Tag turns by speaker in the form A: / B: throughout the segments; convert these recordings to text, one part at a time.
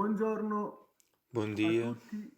A: Buongiorno
B: Bom
A: a
B: dia
A: tutti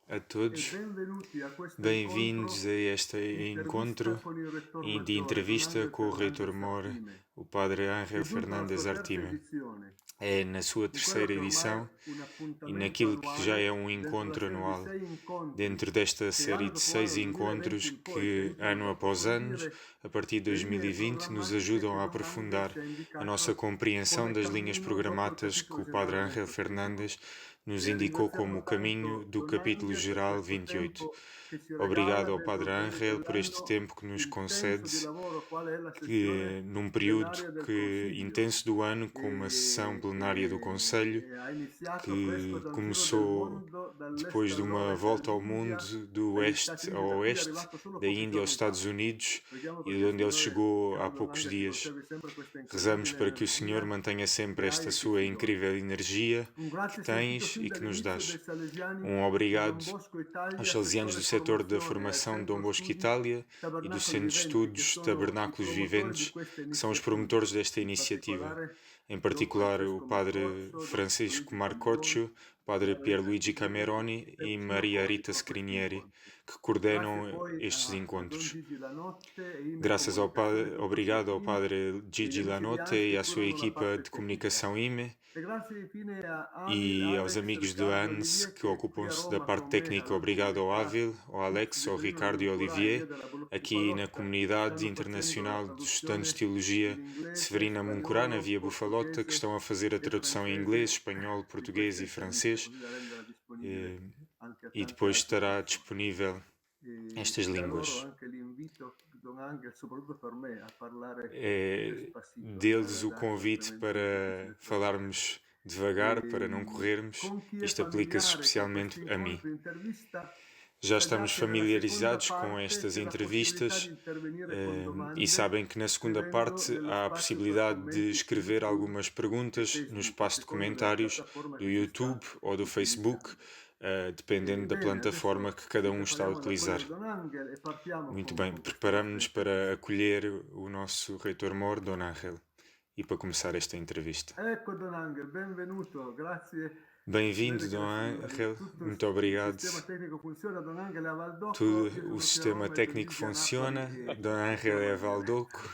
B: a
A: e
B: todos,
A: benvenuti a questo
B: bem-vindos a
A: incontro
B: este
A: di intervista
B: encontro
A: con il Rettor
B: e de
A: Maggiore Don
B: entrevista
A: Angel
B: com o Reitor
A: Fernandez
B: Mor,
A: Artime.
B: o Padre
A: È
B: Ángel
A: giunta la
B: Fernandes
A: sua terza
B: Artime.
A: edizione
B: É na sua
A: in quello
B: terceira
A: che ormai
B: edição
A: è un
B: e
A: appuntamento
B: naquilo que já é
A: annuale
B: um
A: dentro la
B: encontro
A: serie di
B: anual,
A: 6 incontri
B: dentro desta
A: che
B: série
A: anno
B: de
A: dopo anno,
B: 6
A: 2020
B: encontros
A: in poi, ci
B: que,
A: aiutano ad
B: ano após ano,
A: approfondire
B: a partir de
A: le linee
B: 2020, nos
A: programmatiche
B: ajudam
A: che
B: a
A: Don Angel
B: aprofundar
A: ci ha
B: a nossa
A: indicato
B: compreensão
A: come
B: das linhas
A: cammino dopo il
B: programatas que
A: capitolo
B: o Padre
A: generale
B: Ángel
A: 28.
B: Fernandes nos
A: E
B: indicou como
A: ringraziamo
B: o caminho
A: tanto
B: do
A: Don
B: capítulo
A: Angel per
B: geral
A: questo
B: 28.
A: tempo che ci regala
B: Obrigado ao Padre Ángel por este
A: dell'anno
B: tempo que nos
A: intenso di
B: concede,
A: lavoro, qual è la
B: que
A: sessione
B: num período
A: plenaria del Consiglio.
B: intenso do ano, com uma sessão plenária do Conselho,
A: Ha iniziato fresco
B: que
A: da un giro del
B: começou
A: mondo dall'est
B: depois de uma
A: all'ovest
B: volta ao
A: all'India,
B: mundo do
A: agli Stati
B: oeste
A: Uniti,
B: ao
A: da cui è
B: oeste,
A: arrivato solo
B: da
A: pochi
B: Índia aos
A: giorni fa.
B: Estados Unidos,
A: Preghiamo
B: e
A: perché
B: de
A: il
B: onde ele
A: Signore,
B: chegou há
A: caro Don
B: poucos
A: Angel, ci
B: dias.
A: conservi sempre questa
B: Rezamos
A: incredibile
B: para que o Senhor
A: energia
B: mantenha sempre
A: che hai
B: esta
A: e ti
B: sua
A: fidoli.
B: incrível energia
A: Un
B: que
A: grazie sentito
B: tens
A: fin
B: e que nos
A: dall'inizio dei
B: dás.
A: Salesiani
B: Obrigado
A: di Don Bosco
B: aos
A: Italia,
B: salesianos do
A: settore
B: setor da
A: formazione al
B: formação de Dom
A: Centro
B: Bosco
A: Studi
B: Itália e do
A: Tabernacoli
B: Centro de
A: Viventi, che
B: Estudos
A: sono i
B: Tabernáculos
A: promotori di
B: Viventes,
A: questa
B: que são os
A: iniziativa.
B: promotores desta
A: In
B: iniciativa.
A: particolare
B: Em
A: Don
B: particular, o
A: Francesco
B: Padre
A: Marcoccio, Don
B: Francisco
A: Luigi Cameroni,
B: Marcoccio, o Padre
A: Maria
B: Pierluigi
A: Scrignieri,
B: Cameroni
A: che
B: e
A: sono a
B: Maria Rita
A: corpo a questi
B: Scrinieri,
A: incontri.
B: que
A: Grazie
B: coordenam
A: poi
B: estes
A: a Don
B: encontros.
A: Gigi Lanotte e IME
B: Graças ao
A: Comunicazione e
B: padre,
A: tutto il suo
B: obrigado ao
A: team
B: Padre
A: e gli
B: Gigi
A: amici di
B: Lanotte
A: ANS
B: e
A: che
B: à sua
A: curano la
B: equipa
A: parte
B: de
A: tecnica.
B: comunicação IME
A: E grazie infine a Avil,
B: e aos
A: Alex,
B: amigos do
A: Riccardo e
B: ANS
A: Olivier
B: que
A: che qui a
B: ocupam-se da
A: Roma
B: parte
A: con me
B: técnica.
A: alla
B: Obrigado ao
A: comunità
B: Ávil, ao
A: X
B: Alex,
A: di
B: ao
A: Torino
B: Ricardo e ao
A: Nemonturaia
B: Olivier,
A: della
B: aqui na
A: Bufalotta
B: comunidade
A: stanno facendo la
B: internacional de estudantes de
A: traduzione in
B: Teologia
A: inglese,
B: Severina Munkurana,
A: spagnolo,
B: via Bufalota, que estão
A: portoghese
B: a fazer a
A: e
B: tradução em inglês,
A: francese
B: espanhol,
A: di
B: português
A: questa
B: e
A: intervista,
B: francês,
A: così da renderla disponibile
B: e,
A: anche a
B: e
A: tante
B: depois
A: altre
B: estará
A: persone.
B: disponível estas
A: E a loro
B: línguas.
A: anche l'invito, Don Angel, soprattutto per me, a parlare
B: É
A: despacito, la
B: deles o
A: verdad è
B: convite
A: altrimenti è
B: para
A: difficile trovare.
B: falarmos devagar, para não corrermos.
A: Con chi è
B: Isto aplica-se
A: familiare con questi
B: especialmente a mim.
A: incontri intervista
B: Já
A: sa già
B: estamos
A: che nella seconda
B: familiarizados com
A: parte
B: estas
A: c'è la possibilità di
B: entrevistas
A: intervenire con
B: e
A: domande
B: sabem que na segunda
A: scrivendo
B: parte
A: nello
B: há a
A: spazio per
B: possibilidade de
A: commenti su
B: escrever
A: YouTube
B: algumas
A: e
B: perguntas no
A: Facebook, a
B: espaço de
A: seconda della
B: comentários
A: piattaforma
B: do
A: che si sta
B: YouTube ou do Facebook,
A: utilizzando.
B: dependendo da
A: Bene,
B: plataforma
A: adesso
B: que cada
A: ci
B: está a
A: prepariamo ad
B: utilizar.
A: accogliere Don Angel e partiamo
B: Muito bem,
A: con questa nostra
B: preparamos-nos para
A: intervista.
B: acolher o nosso reitor mor, Don Ángel, e para começar esta entrevista.
A: Ecco Don Angel, benvenuto, grazie.
B: Bem-vindo,
A: Bene che
B: Dom Ángel,
A: tutto
B: muito
A: il
B: obrigado.
A: sistema tecnico funziona, Don Angel è a Valdocco, io
B: Tudo o
A: sono qui a
B: sistema
A: Roma e Don
B: técnico
A: Gigi a Napoli
B: funciona.
A: e
B: Dom
A: ci
B: Ángel
A: siamo
B: é
A: in
B: Valdoco,
A: diretta.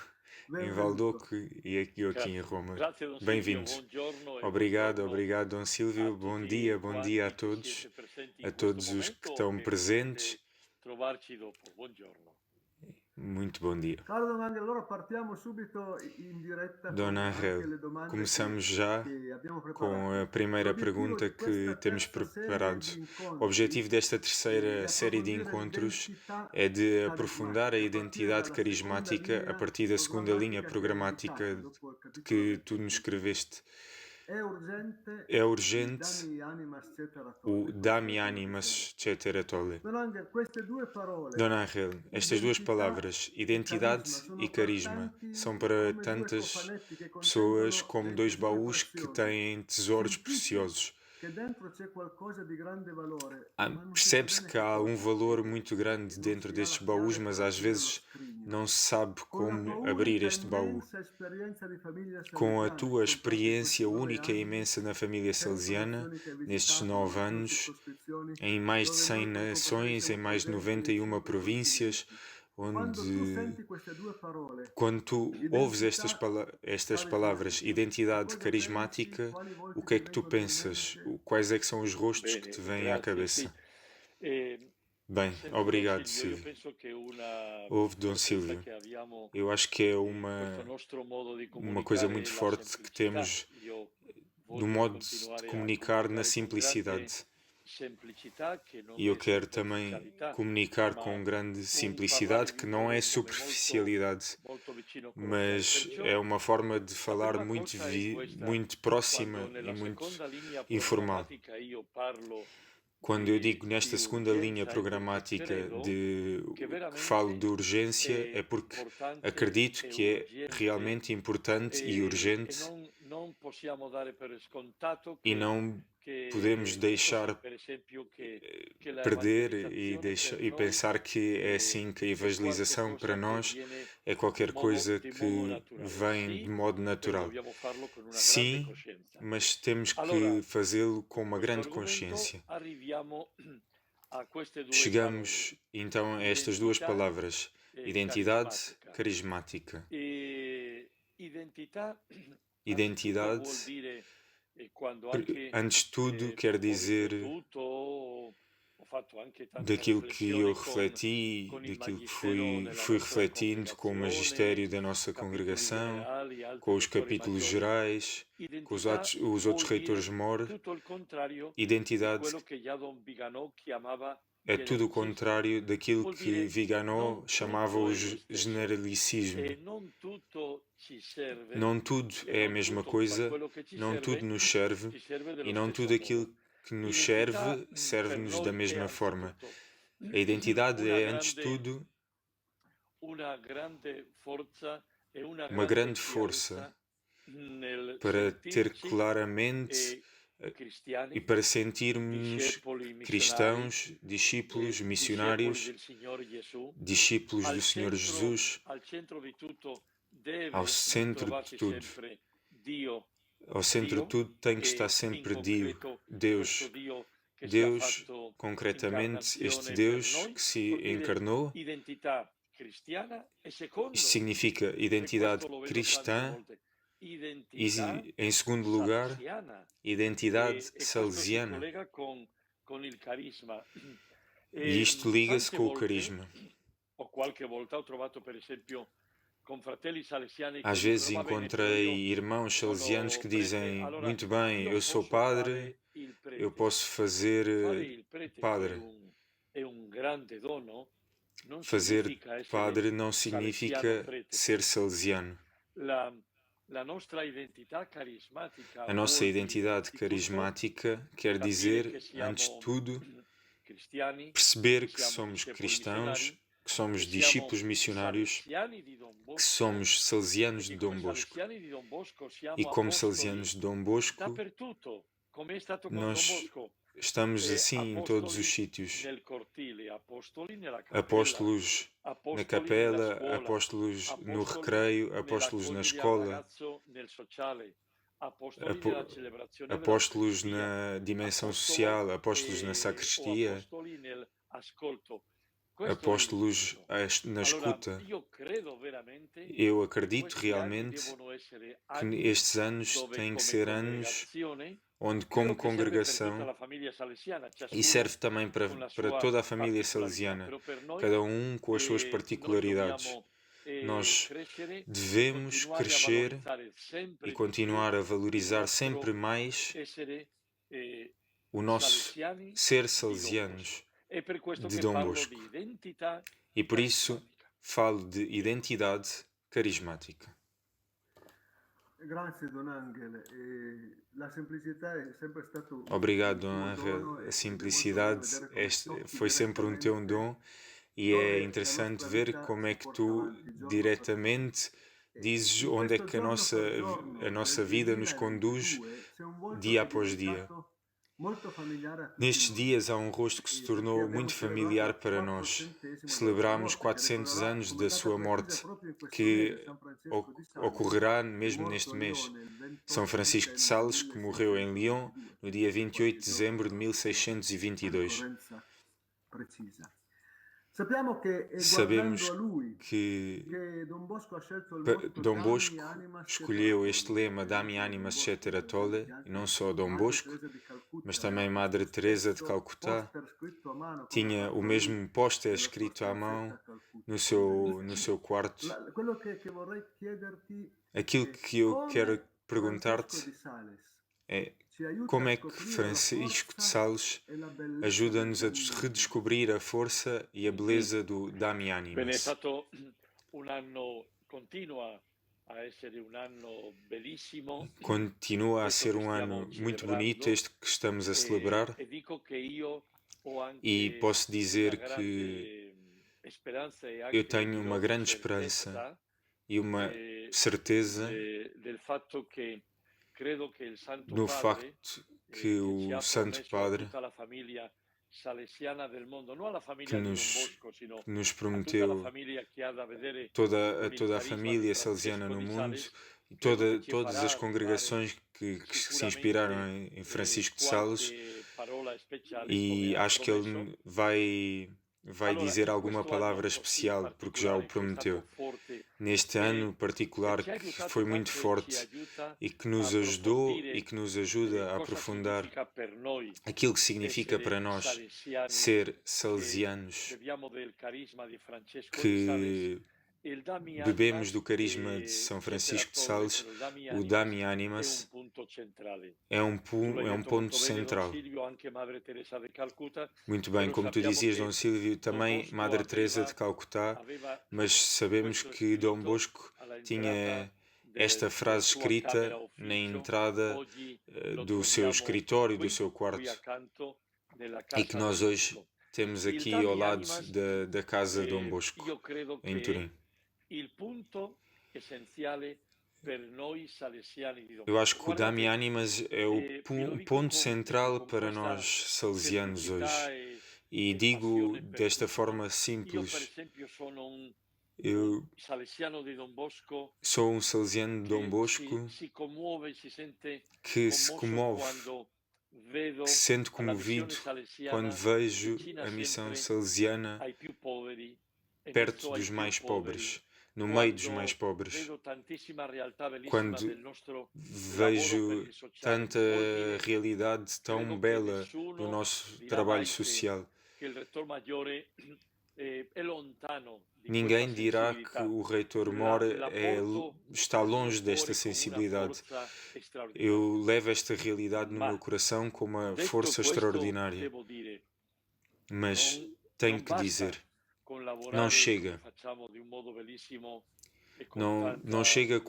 B: em
A: Benvenuto.
B: Valdoco e aqui eu aqui em Roma.
C: Grazie Don Silvio,
B: Bem-vindos.
C: buongiorno e
B: Obrigado,
C: buongiorno
B: obrigado, Dom
C: a
B: Silvio. Bom
C: tutti
B: dia a
C: quanti
B: todos,
C: siete presenti
B: a
C: in questo
B: todos os que
C: momento o
B: estão
C: che
B: presentes.
C: vorrete trovarci dopo. Buongiorno.
B: Muito bom dia.
A: Caro Don Angel, allora partiamo subito in diretta
B: Don
A: con anche
B: Ángel,
A: le domande
B: começamos já
A: che abbiamo
B: com a
A: preparato.
B: primeira
A: L'obiettivo
B: pergunta
A: di
B: que
A: questa
B: temos
A: terza serie
B: preparado.
A: di
B: O objetivo
A: incontri
B: desta
A: è
B: terceira série de
A: approfondire
B: encontros
A: l'identità
B: é de aprofundar a
A: carismatica, a partire
B: identidade
A: dalla seconda
B: carismática a
A: linea
B: partir da segunda linha
A: programmatica che hai indicato
B: programática
A: dopo il capitolo
B: que tu nos
A: 25.
B: escreveste.
A: È urgente
B: É
A: il
B: urgente
A: Dani Animas Cetera
B: o
A: Tolle.
B: Dami
A: Questo è quello che
B: Animas
A: sembra.
B: Cetera Tolle.
A: Don Angel, queste due
B: Don
A: parole,
B: Ángel, estas duas
A: identità
B: palavras,
A: e
B: identidade
A: carisma,
B: e
A: sono per
B: carisma,
A: tanti
B: são para
A: come due
B: tantas
A: cofanetti che
B: pessoas
A: contengono
B: como
A: dei
B: dois
A: tesori
B: baús que
A: preziosi.
B: têm
A: Si
B: tesouros
A: intuisce
B: preciosos.
A: che dentro c'è qualcosa di grande valore, ma non si sa
B: Percebe-se
A: bene
B: que
A: che
B: há um
A: cosa,
B: valor muito grande
A: e non
B: dentro
A: si ha la
B: destes baús,
A: chiave
B: mas
A: per
B: às
A: aprire lo
B: vezes
A: scrigno.
B: não se sabe
A: Con la
B: como
A: tua
B: abrir
A: unica
B: este baú.
A: immensa esperienza di famiglia
B: Com a
A: salesiana,
B: tua
A: in compresi questi
B: experiência
A: 9
B: única e
A: anni,
B: imensa na família
A: 100
B: salesiana,
A: nazioni che hai
B: nestes
A: visitato,
B: 9
A: 91
B: anos,
A: circoscrizioni,
B: em mais de
A: dove
B: 100
A: noi come confraternita
B: nações, em
A: siamo
B: mais de
A: presenti nei
B: 91
A: 5
B: províncias,
A: continenti. Quando tu
B: onde,
A: senti queste due parole,
B: quando tu ouves estas
A: identità
B: palavras,
A: carismatica, che
B: identidade
A: cosa pensi?
B: carismática,
A: Quali
B: o
A: volti
B: que é
A: ti
B: que tu
A: vengono in
B: pensas?
A: mente?
B: Quais é que são os rostos que te
C: Bene,
B: vêm à
C: grazie, sì.
B: cabeça? Bem,
C: Senti Don
B: obrigado,
C: Silvio, io
B: Silvio.
C: penso che una
B: Ouve, Dom
C: fortezza
B: Silvio.
C: che abbiamo
B: Eu acho que é
C: in questo nostro modo di
B: uma coisa
C: comunicare
B: muito
C: è la
B: forte que
C: semplicità.
B: temos
C: Io
B: no
C: voglio
B: modo de
C: continuare a
B: comunicar na
C: comunicare con grande
B: simplicidade.
C: semplicità che non
B: E eu
C: è
B: quero também
C: superficialità,
B: comunicar
C: ma
B: com grande
C: un
B: simplicidade,
C: parlare di
B: que não é
C: modo come
B: superficialidade,
C: molto vicino con lo cuore.
B: mas
C: Perciò
B: é uma forma de
C: la
B: falar
C: prima
B: muito,
C: cosa è questa:
B: muito
C: quando
B: próxima e
C: nella
B: muito
C: seconda linea
B: informal.
C: programmatica io parlo
B: Quando eu digo nesta
C: di
B: segunda linha
C: urgenza, è perché
B: programática
C: credo
B: que
C: che
B: falo de
C: veramente
B: urgência, é
C: è
B: porque
C: importante
B: acredito
C: e
B: que é
C: urgente
B: realmente importante e
C: e
B: urgente
C: non possiamo dare per scontato
B: e não podemos
C: che è
B: deixar
C: così, per esempio, che la
B: perder
C: evangelizzazione per
B: e
C: noi
B: pensar que é assim que a
C: è
B: evangelização para
C: qualcosa che
B: nós
C: viene
B: é qualquer coisa
C: di modo
B: que
C: naturale.
B: vem
C: Sì,
B: de modo
C: però
B: natural.
C: dobbiamo farlo con una grande
B: Sim,
C: coscienza.
B: mas temos
C: Allora,
B: que fazê-lo com uma
C: questo
B: grande
C: argomento
B: consciência.
C: arriviamo a queste due
B: Chegamos
C: parole,
B: então a estas duas
C: identità
B: palavras:
C: e
B: identidade
C: carismatica.
B: carismática.
C: E identità, anzitutto vuol
B: Identidade,
C: dire quando anche
B: antes de tudo, quer
C: ho
B: dizer
C: riflettuto, ho fatto anche tante
B: daquilo que eu
C: riflessioni
B: refleti,
C: con il
B: daquilo que
C: magistero della
B: fui
C: nostra
B: refletindo com o magistério
C: congregazione,
B: da nossa
C: capitoli
B: congregação,
C: generali,
B: com
C: altri
B: os
C: rettori
B: capítulos
C: maggiori.
B: gerais, com
C: Identità
B: os outros
C: vuol
B: reitores
C: dire
B: mor.
C: tutto il contrario di
B: Identidade
C: quello che già Don Viganò chiamava
B: é tudo o
C: generalicismo.
B: contrário daquilo
C: Vuol
B: que
C: dire
B: Viganò
C: non
B: chamava
C: tutto
B: o
C: è lo stesso
B: generalicismo.
C: e non tutto ci serve
B: Não tudo
C: e
B: é a
C: non
B: mesma
C: tutto per
B: coisa,
C: quello che
B: não tudo nos serve
C: ci serve
B: e
C: dello
B: não
C: stesso
B: tudo
C: modo.
B: aquilo que nos
C: Identità
B: serve
C: per
B: serve-nos da
C: noi è
B: mesma forma.
C: anzitutto
B: A identidade é, antes de tudo,
C: una grande forza e una
B: uma
C: grande
B: grande força
C: chiarezza nel
B: para ter
C: sentirci
B: claramente e
C: cristiani,
B: para sentirmos
C: discepoli missionari,
B: cristãos, discípulos,
C: discepoli
B: missionários,
C: del Signore Gesù.
B: discípulos do Senhor Jesus.
C: Al centro di tutto
B: Ao
C: deve
B: centro de
C: trovarsi
B: tudo,
C: sempre Dio,
B: ao centro de tudo tem que estar
C: e
B: sempre
C: in
B: Deus.
C: concreto
B: Deus,
C: questo Dio che si è
B: Deus,
C: fatto
B: concretamente este
C: incarnazione per
B: Deus
C: noi,
B: que se
C: vuol dire
B: encarnou.
C: identità cristiana e secondo,
B: Isto significa
C: e
B: identidade
C: questo lo vedo tante
B: cristã
C: volte,
B: e,
C: identità
B: em segundo lugar,
C: salesiana,
B: identidade
C: e questo si
B: salesiana.
C: collega con il carisma.
B: E isto liga-se
C: Tante
B: com o
C: volte,
B: carisma.
C: o qualche volta ho trovato per esempio con fratelli salesiani che
B: Às vezes
C: dicono, va bene, però
B: encontrei
C: io
B: irmãos salesianos
C: sono
B: que
C: prete,
B: dizem:
C: allora
B: muito bem,
C: io
B: eu sou
C: posso
B: padre,
C: fare il prete.
B: eu posso fazer
C: Fare il prete, che
B: padre.
C: è un grande dono, non
B: Fazer
C: significa essere
B: padre não
C: salesiano
B: significa
C: prete.
B: ser salesiano.
C: La nostra identità carismatica
B: A nossa
C: vuol dire,
B: identidade
C: di tutto,
B: carismática quer
C: capire
B: dizer,
C: che siamo
B: antes de tudo,
C: cristiani,
B: perceber
C: che
B: que
C: siamo
B: somos
C: discepoli
B: cristãos,
C: missionari,
B: que somos
C: che
B: discípulos
C: siamo
B: missionários,
C: salesiani di Don
B: que
C: Bosco,
B: somos salesianos
C: e
B: de
C: che
B: Dom
C: come
B: Bosco.
C: salesiani di Don Bosco siamo
B: E como
C: apostoli
B: salesianos de Dom Bosco,
C: dappertutto, come è stato con Don
B: nós
C: Bosco.
B: estamos assim em todos os sítios.
C: Nel cortile, apostoli nella cappella,
B: Apóstolos na
C: apostoli
B: capela,
C: nella scuola,
B: apóstolos no
C: apostoli
B: recreio, apóstolos na
C: nell'accogliere al
B: escola,
C: ragazzo nel sociale, apostoli
B: apo-
C: nella celebrazione
B: apóstolos
C: dell'Eucaristia,
B: na dimensão
C: apostolo,
B: social, apóstolos na
C: o
B: sacristia,
C: apostoli nell'ascolto. Questo è il
B: apóstolos
C: discorso.
B: na escuta.
C: Allora, io credo veramente
B: Eu acredito
C: questi anni
B: realmente
C: devono essere
B: que
C: anni
B: estes anos
C: dove
B: têm que
C: come
B: ser anos
C: congregazione,
B: onde,
C: credo
B: como
C: che serve per tutta
B: congregação,
C: la famiglia salesiana,
B: e
C: ciascuno
B: serve também
C: con la
B: para
C: sua
B: toda a família
C: particolarità,
B: salesiana,
C: però per noi
B: cada com as suas
C: noi
B: particularidades.
C: dobbiamo
B: Nós
C: crescere e
B: devemos
C: continuare a
B: crescer
C: valorizzare sempre
B: e
C: di più
B: continuar a
C: il
B: valorizar
C: nostro
B: sempre mais
C: essere
B: o nosso
C: salesiani
B: ser
C: di Don
B: salesianos
C: Bosco. È per questo
B: de
C: che
B: Dom
C: parlo
B: Bosco.
C: di identità
B: E por isso
C: carismatica.
B: falo de identidade carismática.
A: Grazie Don Angel. La semplicità è sempre stato
B: Obrigado, Dom
A: un
B: Angel.
A: dono
B: A
A: ed è
B: simplicidade
A: molto bello vedere come tocchi
B: foi sempre um teu dom e é interessante ver como é que tu diretamente dizes onde é que a nossa vida nos conduz dia após dia. Nestes dias há um rosto que se tornou muito familiar para nós. Celebramos 400 anos da sua morte, que ocorrerá mesmo neste mês. São Francisco de Sales, que morreu em Lyon no dia 28 de dezembro de 1622. Sabemos que Dom Bosco escolheu este lema Dami Animas Cetera Tolle, e não só Dom Bosco, mas também Madre Teresa de Calcutá. Tinha o mesmo póster escrito à mão no seu quarto. Aquilo que eu quero perguntar-te é como é que Francisco de Sales ajuda-nos a redescobrir a força e a beleza do Dami Animas.
C: Bene, è stato un anno, continua a essere un anno bellissimo.
B: Continua a ser um ano muito bonito este que estamos a celebrar, e posso dizer que eu tenho uma grande esperança e uma certeza no facto que o Santo Padre que nos prometeu toda a família salesiana no mundo, e todas as congregações que se inspiraram em Francisco de Sales, e acho que ele vai dizer alguma palavra especial, porque já o prometeu. Neste ano particular, que foi muito forte e que nos ajudou e que nos ajuda a aprofundar aquilo que significa para nós ser salesianos, que bebemos do carisma de São Francisco de Sales. O Dami Animas é um ponto central. Muito bem, como tu dizias, Dom Silvio, também Madre Teresa de Calcutá, mas sabemos que Dom Bosco tinha esta frase escrita na entrada do seu escritório, do seu quarto, e que nós hoje temos aqui ao lado da casa de Dom Bosco, em Turim. Eu acho que o Dami Animas é o ponto central para nós salesianos hoje. E digo desta forma simples. Eu sou um salesiano de Dom Bosco que se comove, que se sente comovido quando vejo a missão salesiana perto dos mais pobres, no meio dos mais pobres. Quando vejo tanta realidade tão bela no nosso trabalho social. Ninguém dirá que o Reitor Mor está longe desta sensibilidade. Eu levo esta realidade no meu coração com uma força extraordinária. Mas tenho que dizer, não chega. Não chega a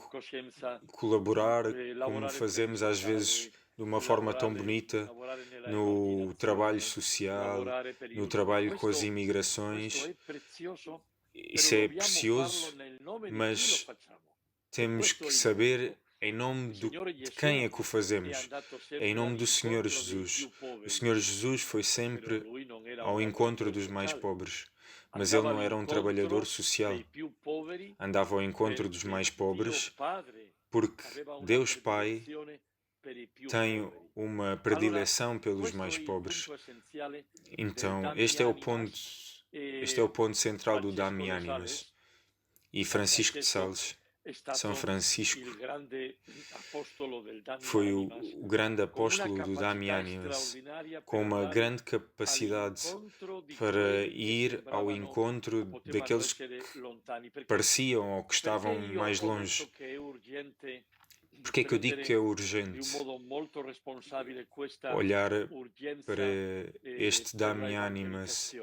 B: colaborar como fazemos às vezes de uma forma tão bonita no trabalho social, no trabalho com as imigrações. Isso é precioso, mas temos que saber em nome de quem é que o fazemos. É em nome do Senhor Jesus. O Senhor Jesus foi sempre ao encontro dos mais pobres. Mas ele não era um trabalhador social. Andava ao encontro dos mais pobres porque Deus Pai tem uma predileção pelos mais pobres. Então, este é o ponto central do Dami Animas. E Francisco de Sales, São Francisco, foi o grande apóstolo do Dami Animas, com uma grande capacidade para ir ao encontro daqueles que pareciam ou que estavam mais longe. Porque é que eu digo que é urgente olhar para este Dami Animas,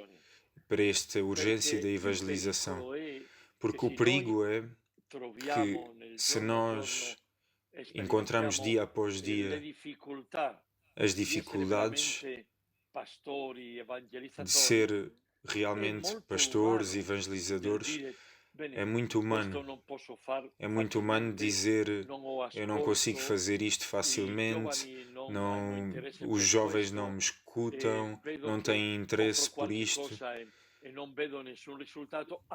B: para esta urgência da evangelização? Porque o perigo é que, se nós encontramos dia após dia as dificuldades de ser realmente pastores e evangelizadores, é muito humano. É muito humano dizer: eu não consigo fazer isto facilmente, os jovens não me escutam, não têm interesse por isto,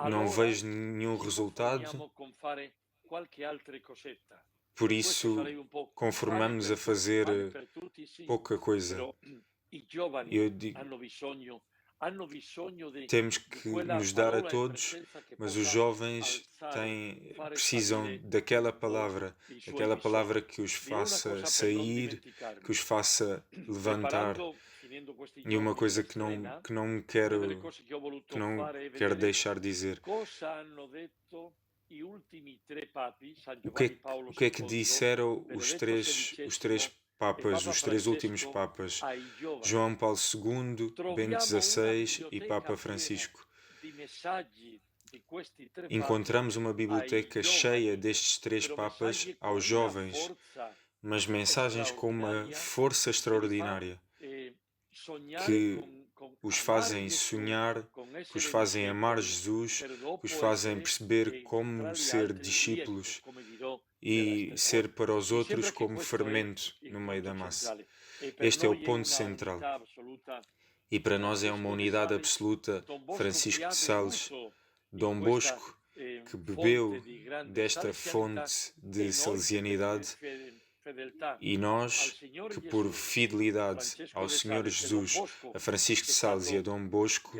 B: não vejo nenhum resultado. Por isso, conformamos a fazer pouca coisa. Eu digo, temos que nos dar a todos, mas os jovens precisam daquela palavra que os faça sair, que os faça levantar. E uma coisa que não quero deixar dizer. O que é que disseram os três papas, os três últimos papas, João Paulo II, Bento XVI e Papa Francisco? Encontramos uma biblioteca cheia destes três papas aos jovens, mas mensagens com uma força extraordinária, que os fazem sonhar, que os fazem amar Jesus, que os fazem perceber como ser discípulos e ser para os outros como fermento no meio da massa. Este é o ponto central. E para nós é uma unidade absoluta. Francisco de Sales, Dom Bosco, que bebeu desta fonte de salesianidade, e nós, que por fidelidade ao Senhor Jesus, a Francisco de Sales e a Dom Bosco,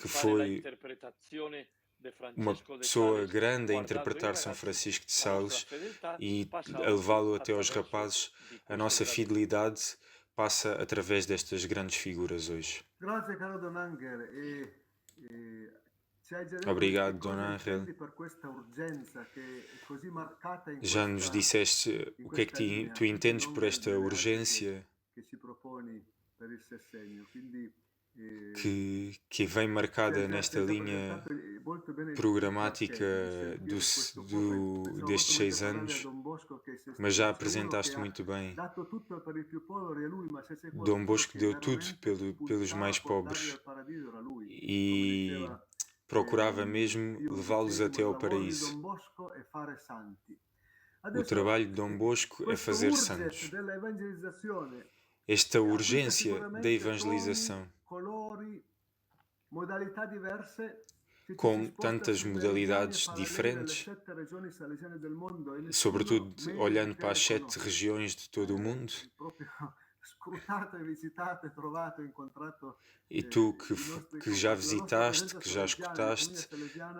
B: que foi uma pessoa grande a interpretar São Francisco de Sales e a levá-lo até aos rapazes, a nossa fidelidade passa através destas grandes figuras hoje. Obrigado, Dom Ángel. Já nos disseste o que é que tu entendes por esta urgência que vem marcada nesta linha programática destes 6 anos, mas já apresentaste muito bem. Dom Bosco deu tudo pelos mais pobres e procurava mesmo levá-los até ao paraíso. O trabalho de Dom Bosco é fazer santos. Esta urgência da evangelização, com tantas modalidades diferentes, sobretudo olhando para as 7 regiões de todo o mundo. E tu que já visitaste, que já escutaste,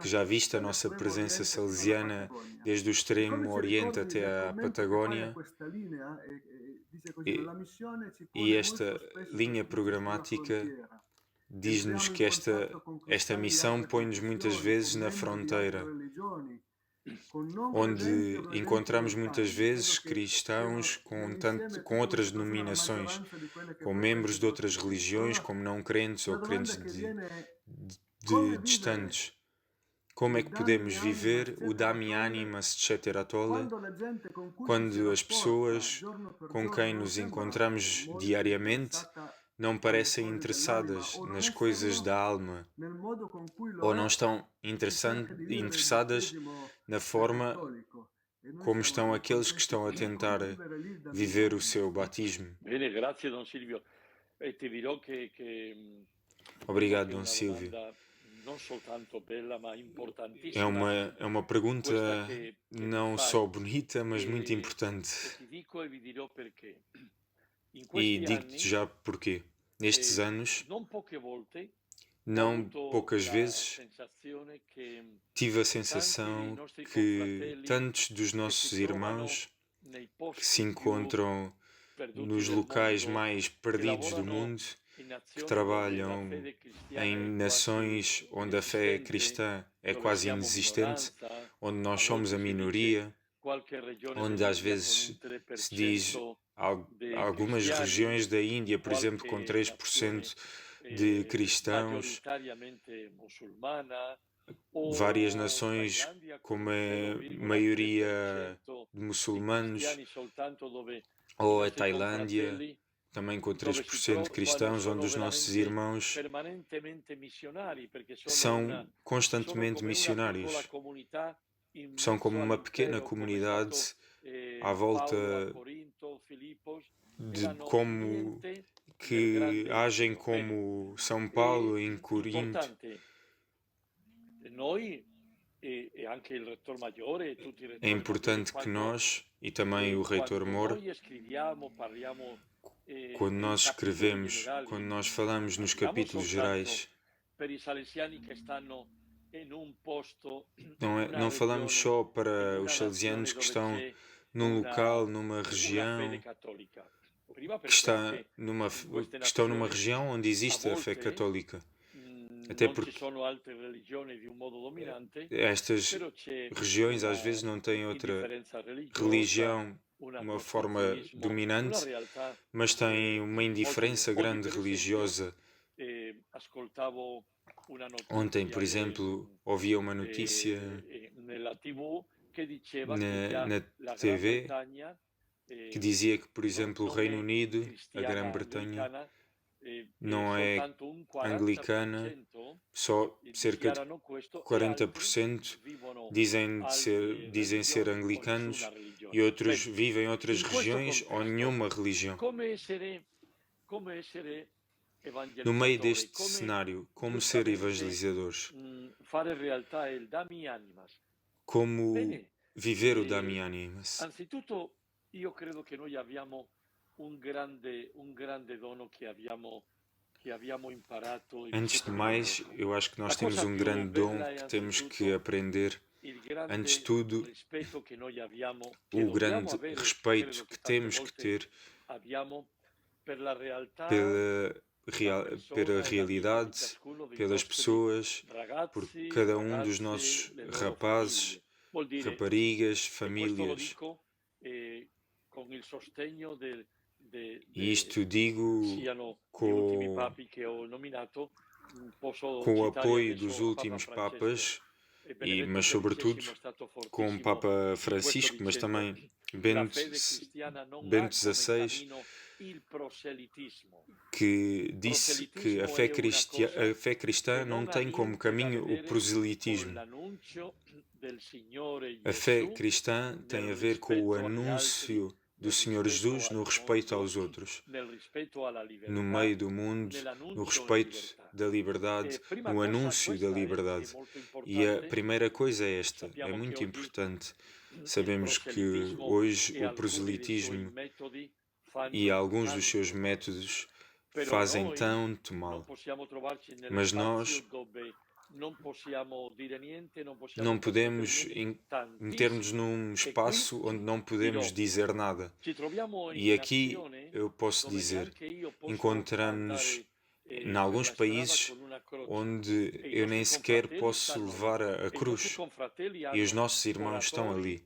B: que já viste a nossa presença salesiana desde o extremo oriente até à Patagónia, e esta linha programática diz-nos que esta missão põe-nos muitas vezes na fronteira, onde encontramos muitas vezes cristãos com outras denominações, com membros de outras religiões, como não crentes ou crentes distantes. Como é que podemos viver o Dami Animas Ceteratole quando as pessoas com quem nos encontramos diariamente não parecem interessadas nas coisas da alma, ou não estão interessadas na forma como estão aqueles que estão a tentar viver o seu batismo? Obrigado, Dom Silvio. É uma pergunta não só bonita, mas muito importante. E digo-te já porquê. Nestes anos, não poucas vezes, tive a sensação que tantos dos nossos irmãos que se encontram nos locais mais perdidos do mundo, que trabalham em nações onde a fé cristã é quase inexistente, onde nós somos a minoria, onde às vezes se diz algumas regiões da Índia, por exemplo, com 3% de cristãos, várias nações com uma maioria de muçulmanos, ou a Tailândia, também com 3% de cristãos, onde os nossos irmãos são constantemente missionários. São como uma pequena comunidade à volta de como que agem como São Paulo em Corinto. É importante que nós, e também o Reitor Mor, quando nós escrevemos, quando nós falamos nos capítulos gerais, não falamos só para os salesianos que estão num local, numa região, que estão numa região onde existe a fé católica. Até porque estas regiões às vezes não têm outra religião, uma forma dominante, mas têm uma indiferença grande religiosa. Ontem, por exemplo, ouvi uma notícia na TV que dizia que, por exemplo, o Reino Unido, a Grã-Bretanha, não é anglicana, só cerca de 40% dizem ser anglicanos e outros vivem em outras regiões ou nenhuma religião. No meio deste cenário, como ser evangelizadores? Como viver o Dami Animas?
C: Anzitutto, io credo che noi abbiamo un grande dono che abbiamo imparato.
B: Antes de mais, eu acho que nós temos um grande dom que temos que aprender. Antes de tudo, o grande respeito que temos que ter pela realidade, pelas pessoas, por cada um dos nossos rapazes, raparigas, famílias. E isto digo com o apoio dos últimos papas, mas sobretudo com o Papa Francisco, mas também Bento XVI, que disse que a fé cristã não tem como caminho o proselitismo. A fé cristã tem a ver com o anúncio do Senhor Jesus no respeito aos outros, no meio do mundo, no respeito da liberdade, no anúncio da liberdade. E a primeira coisa é esta, é muito importante. Sabemos que hoje o proselitismo e alguns dos seus métodos fazem tanto mal, mas nós não podemos meter-nos num espaço onde não podemos dizer nada. E aqui eu posso dizer, encontramos-nos em alguns países onde eu nem sequer posso levar a cruz. E os nossos irmãos estão ali.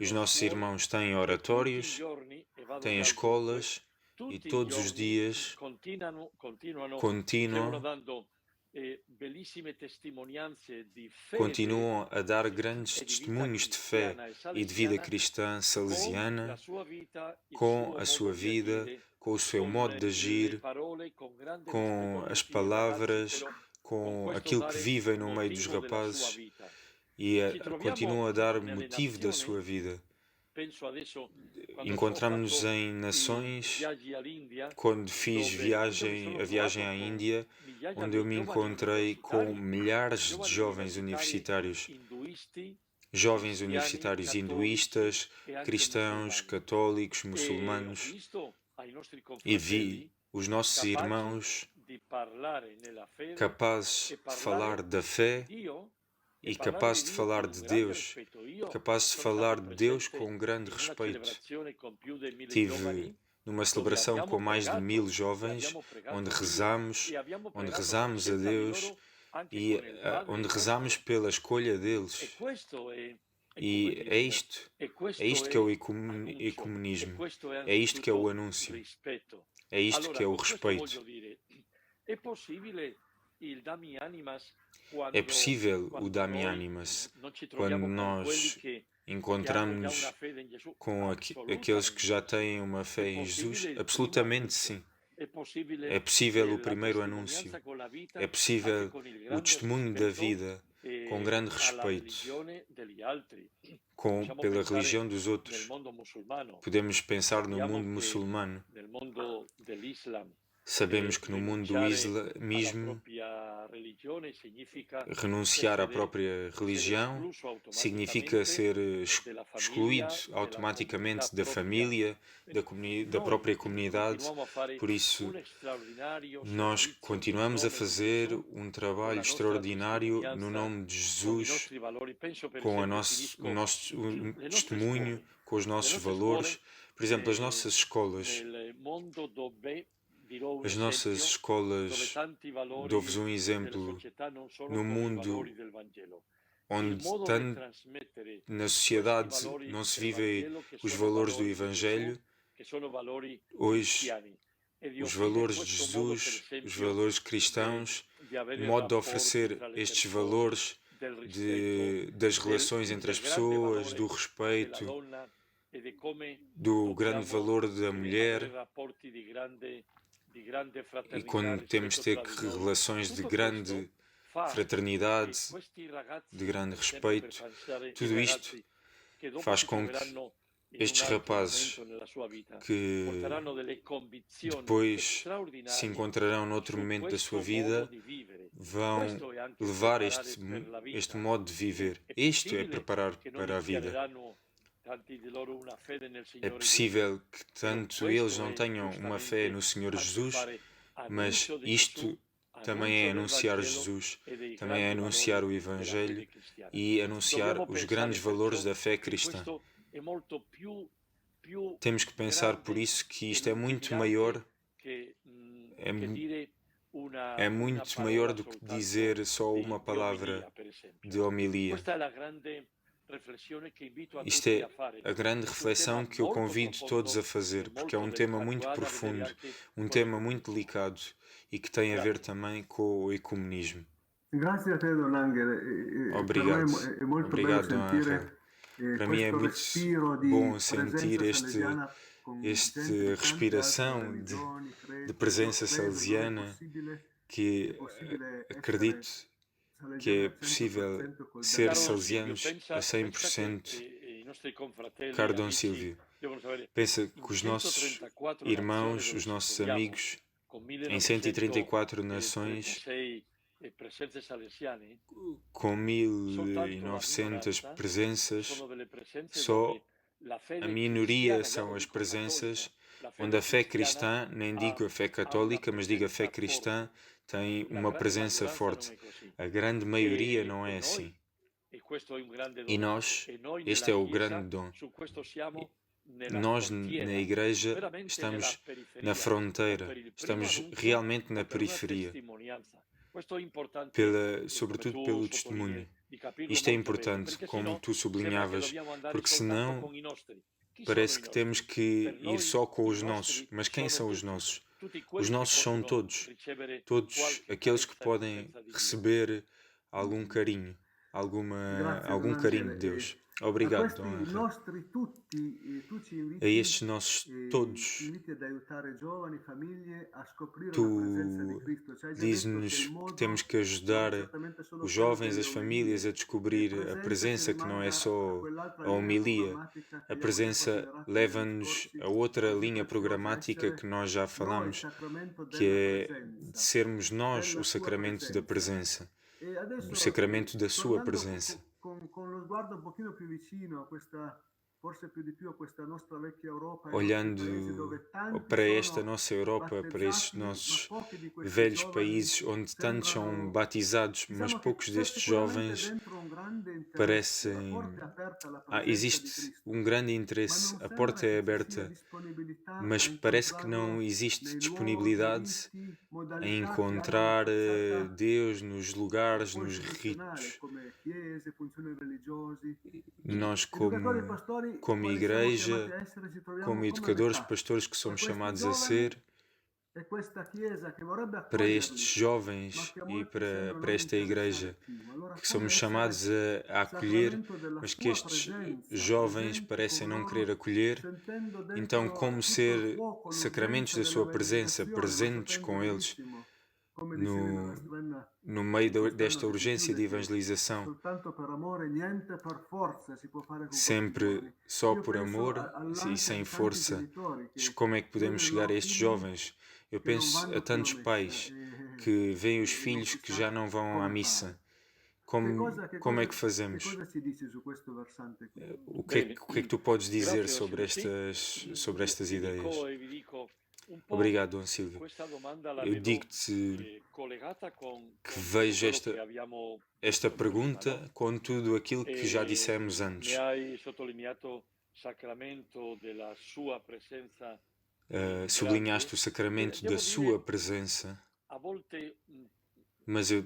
B: E os nossos irmãos têm oratórios, têm escolas, e todos os dias continuam a dar grandes testemunhos de fé e de vida cristã salesiana, com a sua vida, com o seu modo de agir, com as palavras, com aquilo que vivem no meio dos rapazes, e continuam a dar motivo da sua vida. Encontramos-nos em nações, quando fiz a viagem à Índia, onde eu me encontrei com milhares de jovens universitários hinduístas, cristãos, católicos, muçulmanos, e vi os nossos irmãos capazes de falar da fé e capaz de falar de Deus, com um grande respeito. Tive numa celebração com mais de 1000 jovens, onde rezamos a Deus e onde rezamos pela escolha deles. E é isto que é o ecumenismo, é isto que é o anúncio, é isto que é o respeito. É possível o Dami Animas quando nós encontramos-nos com aqueles que já têm uma fé em Jesus? Absolutamente sim. É possível o primeiro anúncio, é possível o testemunho da vida com grande respeito pela religião dos outros. Podemos pensar no mundo muçulmano. Sabemos que no mundo do islamismo, renunciar à própria religião significa ser excluído automaticamente da família, da própria comunidade. Por isso, nós continuamos a fazer um trabalho extraordinário no nome de Jesus, com o nosso testemunho, com os nossos valores. Por exemplo, as nossas escolas. As nossas escolas, dou-vos um exemplo, no mundo onde na sociedade não se vivem os valores do Evangelho, hoje os valores de Jesus, os valores cristãos, o modo de oferecer estes valores das relações entre as pessoas, do respeito, do grande valor da mulher, e quando temos de ter relações de grande fraternidade, de grande respeito, tudo isto faz com que estes rapazes que depois se encontrarão noutro momento da sua vida vão levar este modo de viver. Isto é preparar para a vida. É possível que tanto eles não tenham uma fé no Senhor Jesus, mas isto também é anunciar Jesus, também é anunciar o Evangelho e anunciar os grandes valores da fé cristã. Temos que pensar por isso que isto é muito maior, é muito maior do que dizer só uma palavra de homilia. Isto é a grande reflexão que eu convido todos a fazer, porque é um tema muito profundo, um tema muito delicado e que tem a ver também com o ecumenismo. Obrigado. Obrigado, Dom Angel. Para mim é muito bom sentir esta respiração de presença salesiana, que acredito que é possível ser salesianos a 100%. Caro Dom Silvio, pensa que os nossos irmãos, os nossos amigos, em 134 nações, com 1900 presenças, só a minoria são as presenças onde a fé cristã, nem digo a fé católica, mas digo a fé cristã, tem uma presença forte. A grande maioria não é assim. E nós, este é o grande dom. Nós, na Igreja, estamos na fronteira, estamos realmente na periferia, sobretudo pelo testemunho. Isto é importante, como tu sublinhavas, porque senão parece que temos que ir só com os nossos. Mas quem são os nossos? Os nossos são todos aqueles que podem receber algum carinho, algum carinho de Deus. Obrigado, Dom Angel. A estes nossos todos, tu dizes-nos que temos que ajudar os jovens, as famílias a descobrir a presença, que não é só a homilia. A presença leva-nos a outra linha programática que nós já falamos, que é de sermos nós o sacramento da presença, o sacramento da sua presença. Olhando para esta nossa Europa, para estes nossos velhos países onde tantos são batizados, mas poucos destes jovens parecem... existe um grande interesse, a porta é aberta, mas parece que não existe disponibilidade em encontrar Deus nos lugares, nos ritos. Nós, como igreja, como educadores, pastores que somos chamados a ser, para estes jovens e para esta igreja, que somos chamados a acolher, mas que estes jovens parecem não querer acolher, então como ser sacramentos da sua presença, presentes com eles, no meio desta urgência de evangelização, sempre só por amor e sem força. Como é que podemos chegar a estes jovens? Eu penso a tantos pais que veem os filhos que já não vão à missa. Como é que fazemos? O que é que tu podes dizer sobre estas ideias? Obrigado, Dom Silvio. Eu digo-te que vejo esta pergunta com tudo aquilo que já dissemos antes. Sublinhaste o sacramento da sua presença, mas eu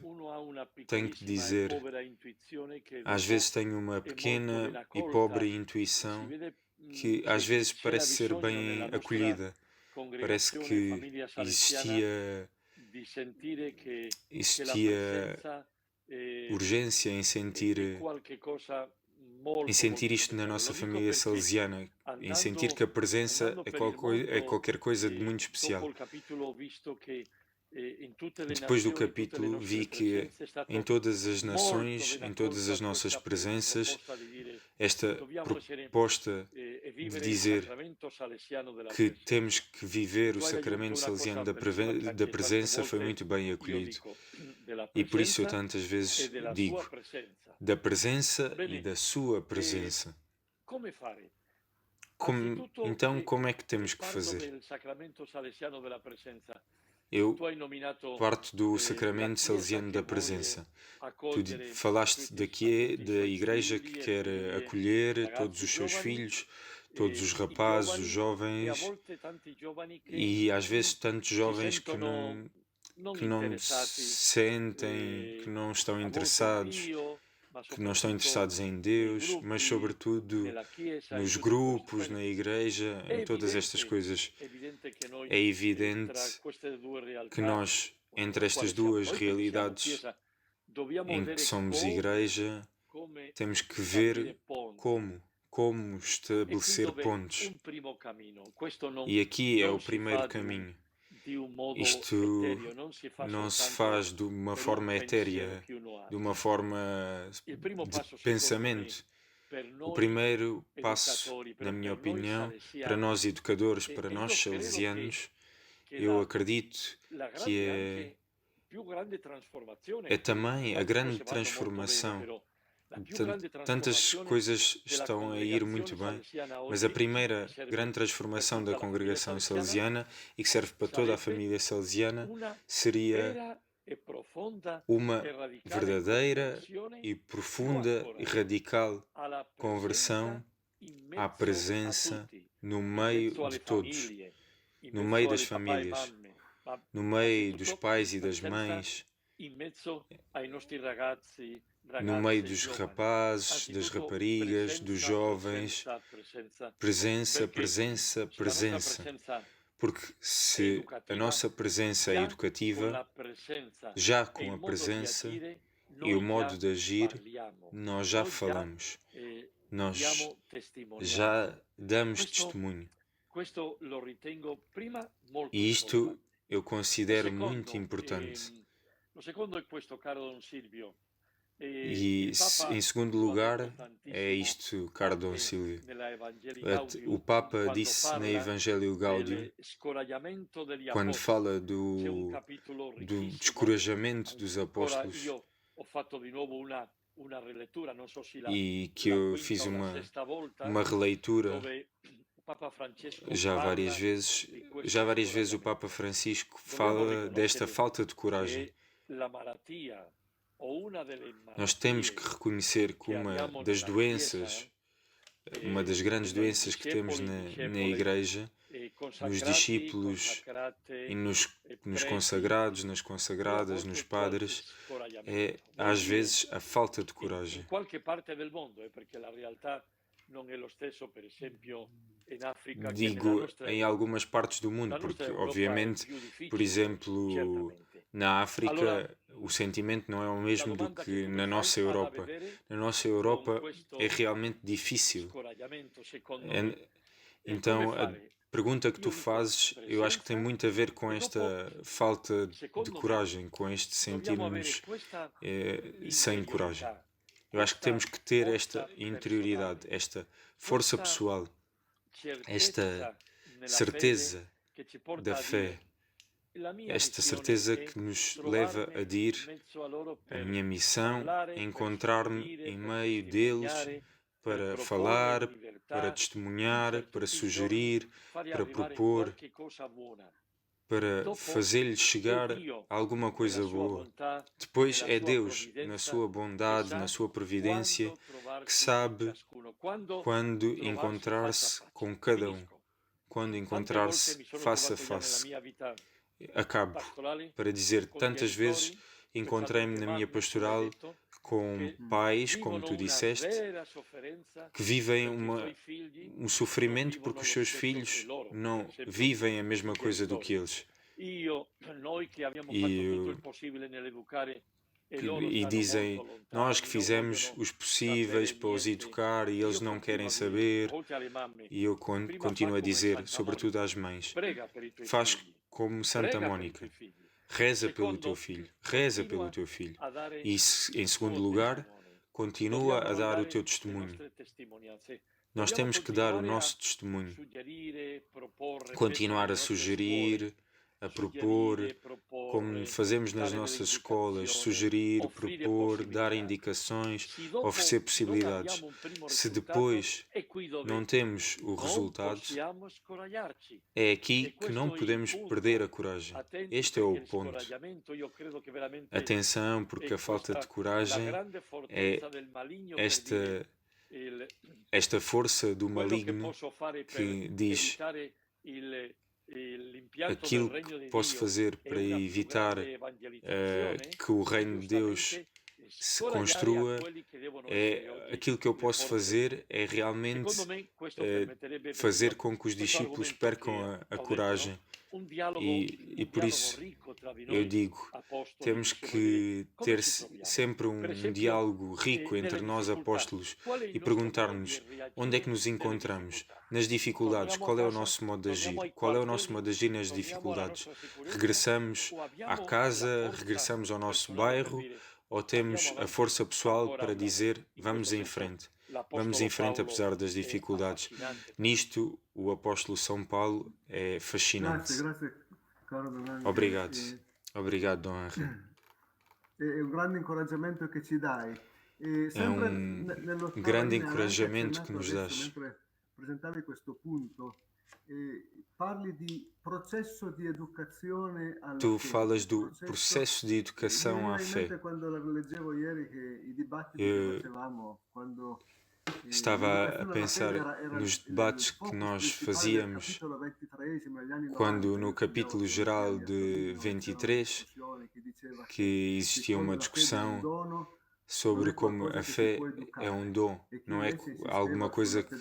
B: tenho que dizer, às vezes tenho uma pequena e pobre intuição que às vezes parece ser bem acolhida. Parece que existia urgência em sentir isto na nossa família salesiana, em sentir que a presença é qualquer coisa de muito especial. Depois do capítulo, vi que em todas as nações, em todas as nossas presenças, esta proposta de dizer que temos que viver o sacramento salesiano da presença foi muito bem acolhido. E por isso eu tantas vezes digo da presença e da sua presença. Então, como é que temos que fazer? Eu parto do sacramento salesiano da presença. Tu falaste daqui da igreja que quer acolher todos os seus filhos, todos os rapazes, os jovens, e às vezes tantos jovens que não se sentem, que não estão interessados em Deus, mas sobretudo nos grupos, na igreja, em todas estas coisas. É evidente que nós, entre estas duas realidades em que somos igreja, temos que ver como estabelecer pontos. E aqui é o primeiro caminho. Isto não se faz de uma forma etérea, de uma forma de pensamento. O primeiro passo, na minha opinião, para nós educadores, para nós salesianos, eu acredito que é também a grande transformação. Tantas coisas estão a ir muito bem, mas a primeira grande transformação da congregação salesiana, e que serve para toda a família salesiana, seria uma verdadeira e profunda e radical conversão à presença no meio de todos, no meio das famílias, no meio dos pais e das mães, no meio dos rapazes, das raparigas, dos jovens. Presença, presença, presença. Porque se a nossa presença é educativa, já com a presença e o modo de agir, nós já falamos, nós já damos testemunho. E isto eu considero muito importante. E, em segundo lugar, é isto, caro Dom Silvio. O Papa disse na Evangelho Gaudium, quando fala do descorajamento dos apóstolos, e que eu fiz uma releitura já várias vezes o Papa Francisco fala desta falta de coragem. Nós temos que reconhecer que uma das grandes doenças que temos na Igreja, nos discípulos e nos consagrados, nas consagradas, nos padres, é às vezes a falta de coragem. Digo em algumas partes do mundo, porque obviamente, por exemplo, na África o sentimento não é o mesmo do que na nossa Europa. Na nossa Europa é realmente difícil. Então a pergunta que tu fazes, eu acho que tem muito a ver com esta falta de coragem, com este sentirmos sem coragem. Eu acho que temos que ter esta interioridade, esta força pessoal, esta certeza da fé, esta certeza que nos leva a dir a minha missão é encontrar-me em meio deles para falar, para testemunhar, para sugerir, para propor, para fazer-lhes chegar alguma coisa boa. Depois é Deus, na sua bondade, na sua providência, que sabe quando encontrar-se com cada um, quando encontrar-se face a face. Acabo para dizer, tantas vezes encontrei-me na minha pastoral com pais, como tu disseste, que vivem um sofrimento porque os seus filhos não vivem a mesma coisa do que eles. E dizem, nós que fizemos os possíveis para os educar e eles não querem saber. E eu continuo a dizer, sobretudo às mães, faz como Santa Mónica. Reza pelo teu filho, reza pelo teu filho. E, em segundo lugar, continua a dar o teu testemunho. Nós temos que dar o nosso testemunho, continuar a sugerir, a propor, como fazemos nas nossas escolas, sugerir, propor, dar indicações, oferecer possibilidades. Se depois não temos o resultado, é aqui que não podemos perder a coragem. Este é o ponto. Atenção, porque a falta de coragem é esta força do maligno que diz aquilo que posso fazer para evitar que o reino de Deus se construa, aquilo que eu posso fazer é realmente fazer com que os discípulos percam a coragem. E por isso eu digo, temos que ter sempre um diálogo rico entre nós apóstolos e perguntar-nos onde é que nos encontramos, nas dificuldades, qual é o nosso modo de agir, qual é o nosso modo de agir nas dificuldades. Regressamos à casa, regressamos ao nosso bairro, ou temos a força pessoal para dizer vamos em frente apesar das dificuldades. Nisto o apóstolo São Paulo é fascinante. Obrigado, Dom Henri.
A: É um grande encorajamento que ci dai.
B: É um grande encorajamento que nos dás.
A: Presentavi questo punto. Parli di processo di educazione alla
B: Tu
A: fede.
B: falas do processo de educação à fé. Estava a pensar nos debates que nós fazíamos quando no capítulo geral de 23 que existia uma discussão sobre como a fé é um dom, não é alguma coisa que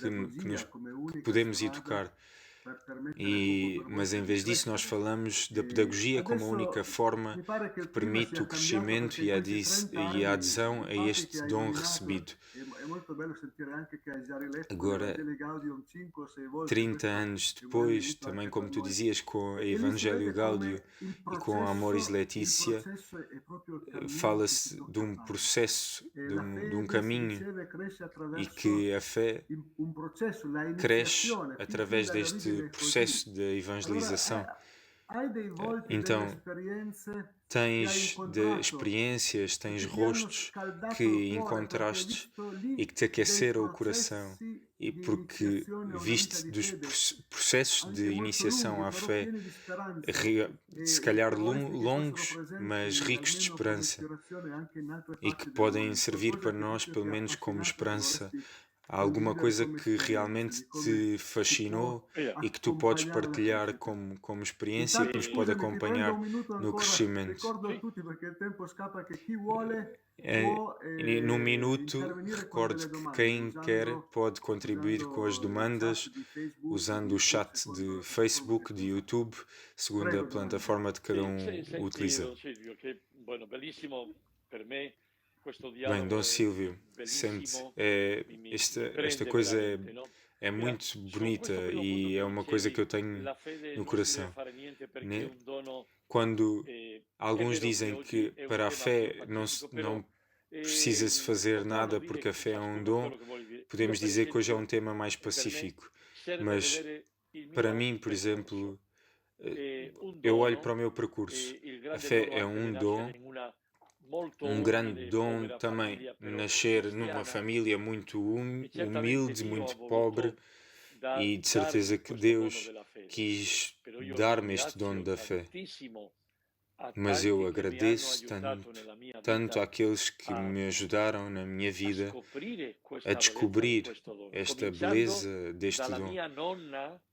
B: podemos educar. Mas em vez disso nós falamos da pedagogia como a única forma que permite o crescimento e a adesão a este dom recebido. Agora, 30 anos depois, também como tu dizias, com a Evangelho Gaudium e com a Amoris Laetitia, fala-se de um processo, de um caminho, e que a fé cresce através deste processo de evangelização. Então, tens experiências, tens rostos que encontraste e que te aqueceram o coração, e porque viste dos processos de iniciação à fé, se calhar longos, mas ricos de esperança, e que podem servir para nós, pelo menos como esperança. Há alguma coisa que realmente te fascinou e que tu podes partilhar como experiência e que nos pode acompanhar no crescimento? Num minuto, recordo que quem quer pode contribuir com as demandas usando o chat de Facebook, de YouTube, segundo a plataforma de cada um utiliza. Bem, Dom Silvio, esta coisa é muito bonita e é uma coisa que eu tenho no coração. Quando alguns dizem que para a fé não precisa-se fazer nada porque a fé é um dom, podemos dizer que hoje é um tema mais pacífico. Mas para mim, por exemplo, eu olho para o meu percurso. A fé é um dom. Um grande dom também nascer numa família muito humilde, muito pobre, e de certeza que Deus quis dar-me este dom da fé. Mas eu agradeço tanto àqueles que me ajudaram na minha vida a descobrir esta beleza deste dom,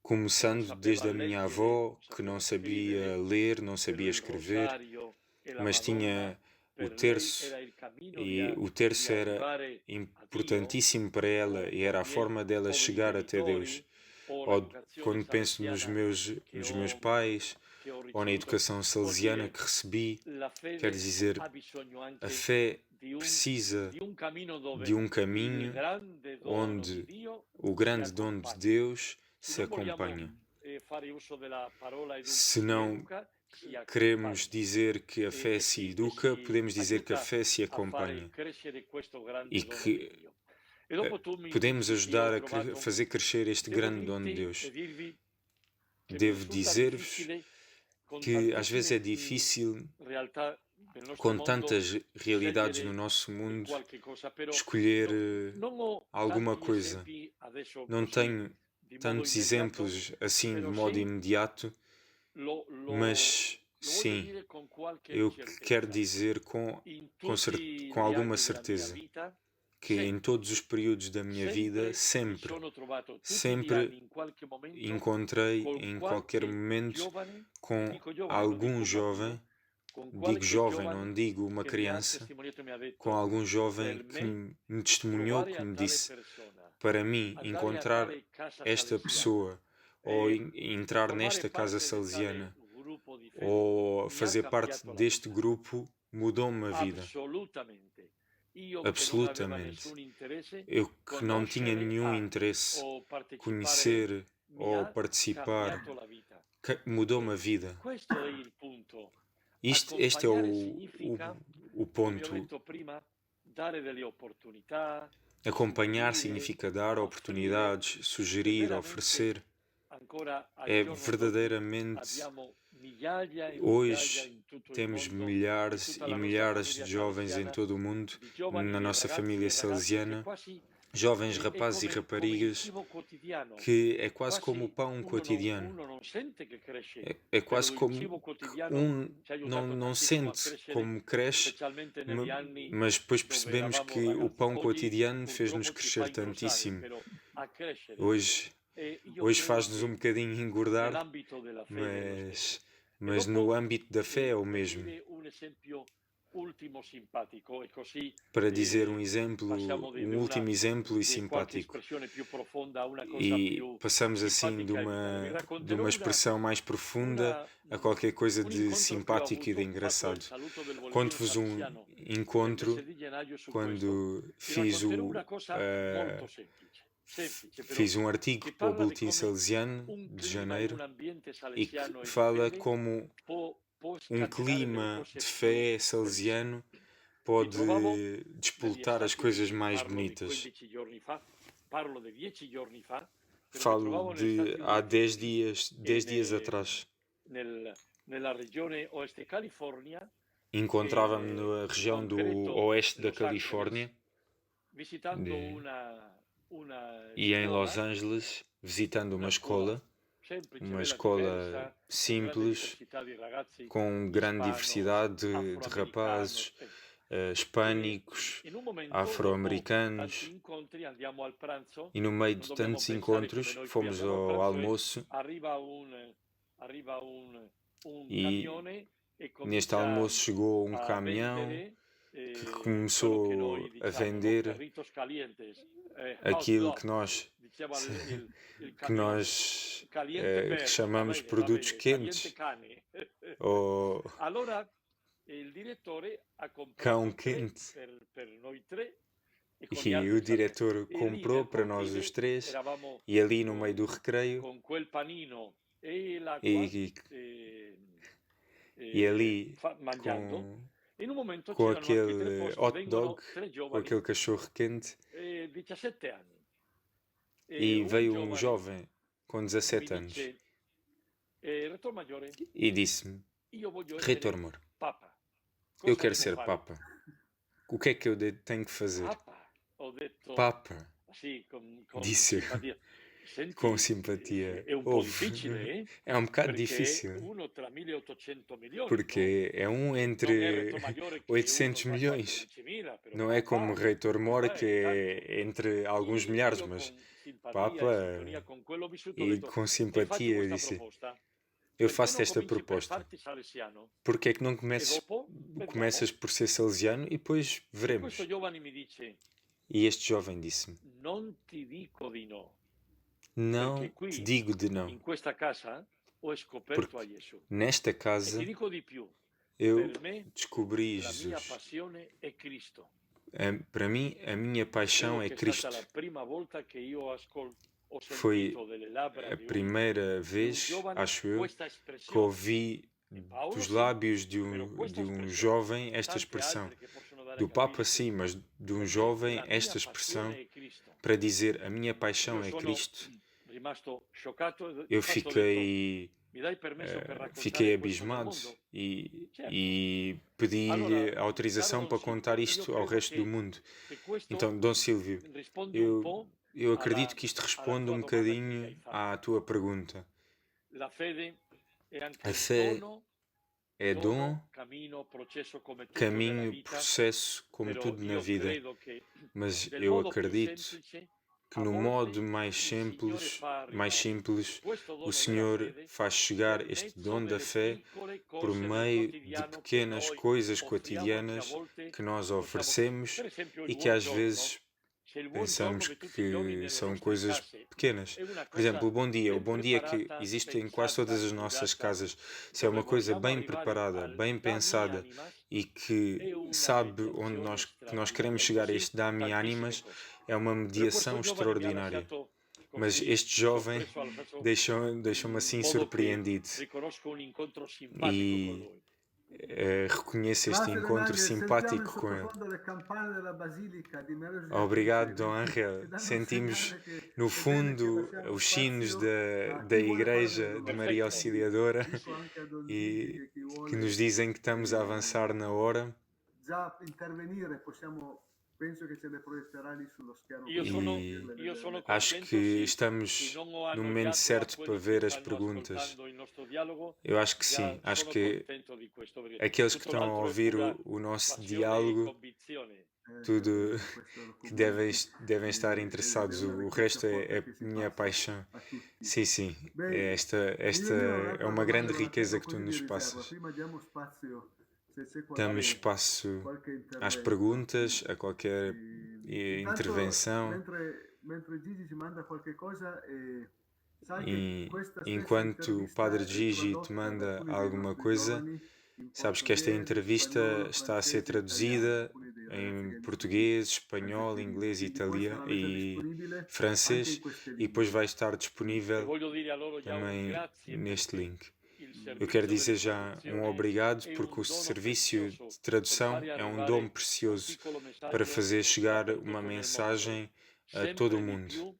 B: começando desde a minha avó, que não sabia ler, não sabia escrever, mas tinha o terço, e o terço era importantíssimo para ela e era a forma dela chegar até Deus. Ou quando penso nos meus pais, ou na educação salesiana que recebi, quer dizer, a fé precisa de um caminho onde o grande dom de Deus se acompanha. Senão, queremos dizer que a fé se educa, podemos dizer que a fé se acompanha e que podemos ajudar a fazer crescer este grande dom de Deus. Devo dizer-vos que às vezes é difícil, com tantas realidades no nosso mundo, escolher alguma coisa. Não tenho tantos exemplos assim de modo imediato, mas sim, eu quero dizer com alguma certeza que em todos os períodos da minha vida, sempre encontrei em qualquer momento com algum jovem, digo jovem, não digo uma criança, com algum jovem que me testemunhou, que me disse, para mim, encontrar esta pessoa, ou entrar nesta casa salesiana, ou fazer parte deste grupo, mudou-me a vida. Absolutamente. Eu que não tinha nenhum interesse conhecer ou participar, mudou-me a vida. Este é o ponto. Acompanhar significa dar oportunidades, sugerir, oferecer. É verdadeiramente... Hoje temos milhares e milhares de jovens em todo o mundo, na nossa família salesiana, jovens rapazes e raparigas, que é quase como o pão cotidiano. É quase como não sente como cresce, mas depois percebemos que o pão cotidiano fez-nos crescer tantíssimo. Hoje faz-nos um bocadinho engordar, mas no âmbito da fé é o mesmo. Para dizer um último exemplo e simpático. E passamos assim de uma expressão mais profunda a qualquer coisa de simpático e de engraçado. Conto-vos um encontro quando fiz um artigo para o Boletim Salesiano de janeiro e que fala como um clima de fé salesiano pode despoltar as coisas mais bonitas. Falo de há 10 dias atrás. Encontrava-me na região do oeste da Califórnia e em Los Angeles, visitando uma escola simples, com grande diversidade de rapazes, hispânicos, afro-americanos, e no meio de tantos encontros fomos ao almoço e neste almoço chegou um caminhão que começou a vender aquilo que nós chamamos de produtos quentes ou cão quente. E o diretor comprou para nós os três e ali no meio do recreio e ali com aquele hot dog, com aquele cachorro quente, e veio um jovem com 17 anos e disse-me: Reitor Moro, eu quero ser Papa. O que é que eu tenho que fazer? Papa, disse eu, com simpatia. É um bocado difícil, porque é um entre 800 milhões. Não é como Reitor Moro, que é entre alguns milhares, mas Papa, e com simpatia eu disse: eu faço esta proposta. Porque é que não começas por ser salesiano e depois veremos? E este jovem disse-me: não te digo de não, porque nesta casa eu descobri Jesus. Para mim, a minha paixão é Cristo. Foi a primeira vez, acho eu, que ouvi dos lábios de um jovem esta expressão. Do Papa, sim, mas de um jovem esta expressão para dizer a minha paixão é Cristo. Eu fiquei abismado e pedi-lhe autorização para contar isto ao resto do mundo. Então, Dom Silvio, eu acredito que isto responde um bocadinho à tua pergunta. A fé é dom, caminho, processo, como tudo na vida. Mas eu acredito que no modo mais simples, o Senhor faz chegar este dom da fé por meio de pequenas coisas cotidianas que nós oferecemos e que às vezes pensamos que são coisas pequenas. Por exemplo, o bom dia que existe em quase todas as nossas casas, se é uma coisa bem preparada, bem pensada e que sabe onde nós queremos chegar a este Dami Animas, é uma mediação extraordinária. Mas este jovem deixou-me assim surpreendido e reconheço este encontro simpático com ele. Obrigado, Dom Ángel. Sentimos no fundo os sinos da Igreja de Maria Auxiliadora e que nos dizem que estamos a avançar na hora. E acho que estamos no momento certo para ver as perguntas. Eu acho que sim. Acho que aqueles que estão a ouvir o nosso diálogo, tudo que devem estar interessados. O resto é minha paixão. Sim. Esta é uma grande riqueza que tu nos passas. Damos espaço às perguntas, a qualquer intervenção. E enquanto o Padre Gigi te manda alguma coisa, sabes que esta entrevista está a ser traduzida em português, espanhol, inglês, italiano e francês e depois vai estar disponível também neste link. Eu quero dizer já um obrigado porque o serviço de tradução é um dom precioso para fazer chegar uma mensagem a todo o mundo.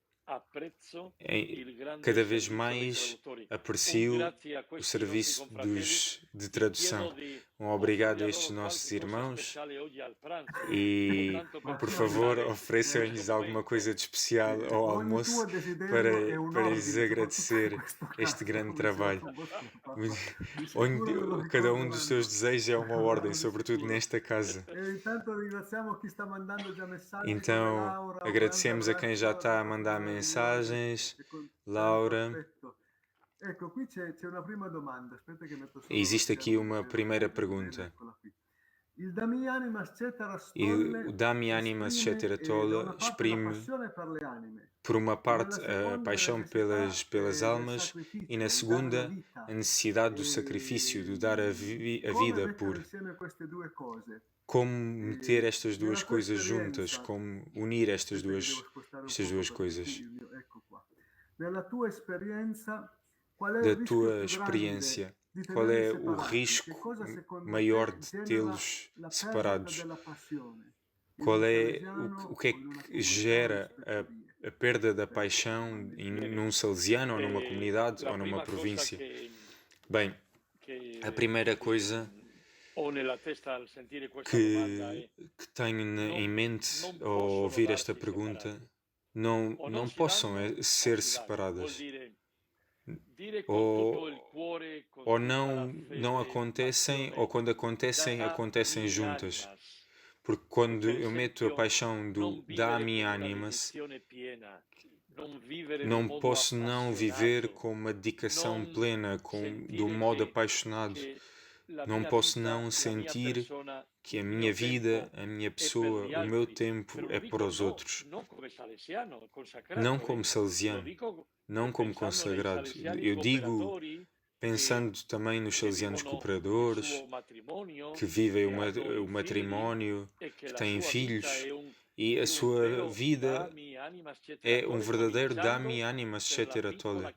B: Cada vez mais aprecio o serviço de tradução. Um obrigado a estes nossos irmãos e, por favor, ofereçam-lhes alguma coisa de especial ao almoço para lhes agradecer este grande trabalho. Cada um dos seus desejos é uma ordem, sobretudo nesta casa. Então, agradecemos a quem já está a mandar mensagens. Laura. Existe aqui uma primeira pergunta. O Dami Animas Cetera Tola exprime, por uma parte, a paixão pelas almas e, na segunda, a necessidade do sacrifício, de dar a vida por. Como meter estas duas coisas juntas, como unir estas duas coisas. Da tua experiência, qual é o risco maior de tê-los separados? Qual é o que é que gera a perda da paixão num salesiano, ou numa comunidade, ou numa província? Bem, a primeira coisa que tenho em mente ao ouvir esta pergunta, não possam ser separadas. Ou não acontecem, ou quando acontecem juntas. Porque quando eu meto a paixão Dami Animas, não posso não viver com uma dedicação plena, do modo apaixonado. Não posso não sentir que a minha vida, a minha pessoa, o meu tempo é para os outros. Não como salesiano, não como consagrado. Eu digo, pensando também nos salesianos cooperadores, que vivem o matrimónio, que têm filhos, e a sua vida é um verdadeiro Dhammi Animas Cetera Tolle,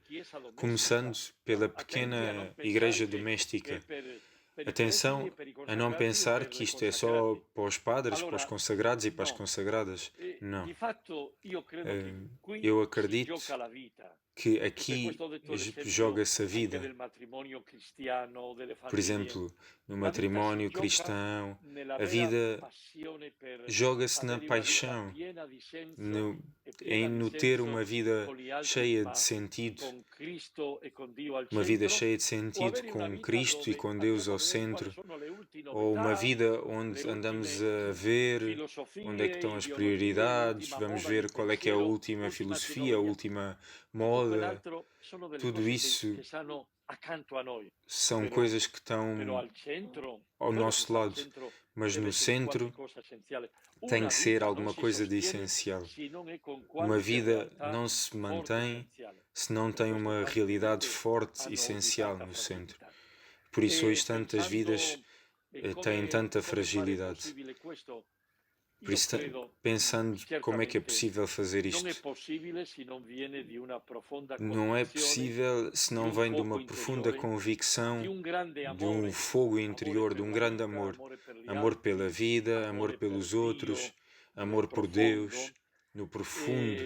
B: começando pela pequena igreja doméstica. Atenção a não pensar que isto é só para os padres, para os consagrados e para as consagradas. Não. Eu acredito que aqui joga-se a vida. Por exemplo, no matrimónio cristão, a vida joga-se na paixão, no ter uma vida cheia de sentido, uma vida cheia de sentido com Cristo e com Deus ao centro, ou uma vida onde andamos a ver onde é que estão as prioridades, vamos ver qual é que é a última filosofia, a última moda. Tudo isso são coisas que estão ao nosso lado, mas no centro tem que ser alguma coisa de essencial. Uma vida não se mantém se não tem uma realidade forte, essencial no centro. Por isso hoje tantas vidas têm tanta fragilidade. Por isso, pensando como é que é possível fazer isto, não é possível se não vem de uma profunda convicção, de um fogo interior, de um grande amor. Amor pela vida, amor pelos outros, amor por Deus, no profundo.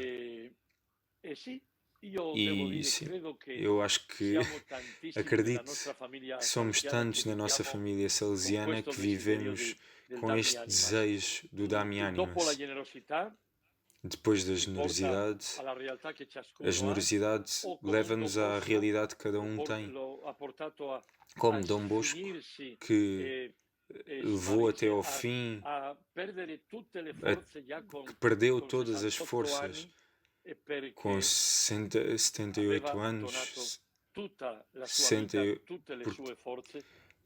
B: E sim, eu acho que acredito que somos tantos na nossa família salesiana que vivemos com este desejo do Dhammi Animas. Depois da generosidade, a generosidade leva-nos à realidade que cada um tem. Como Dom Bosco, que levou até ao fim, que perdeu todas as forças com 78 anos,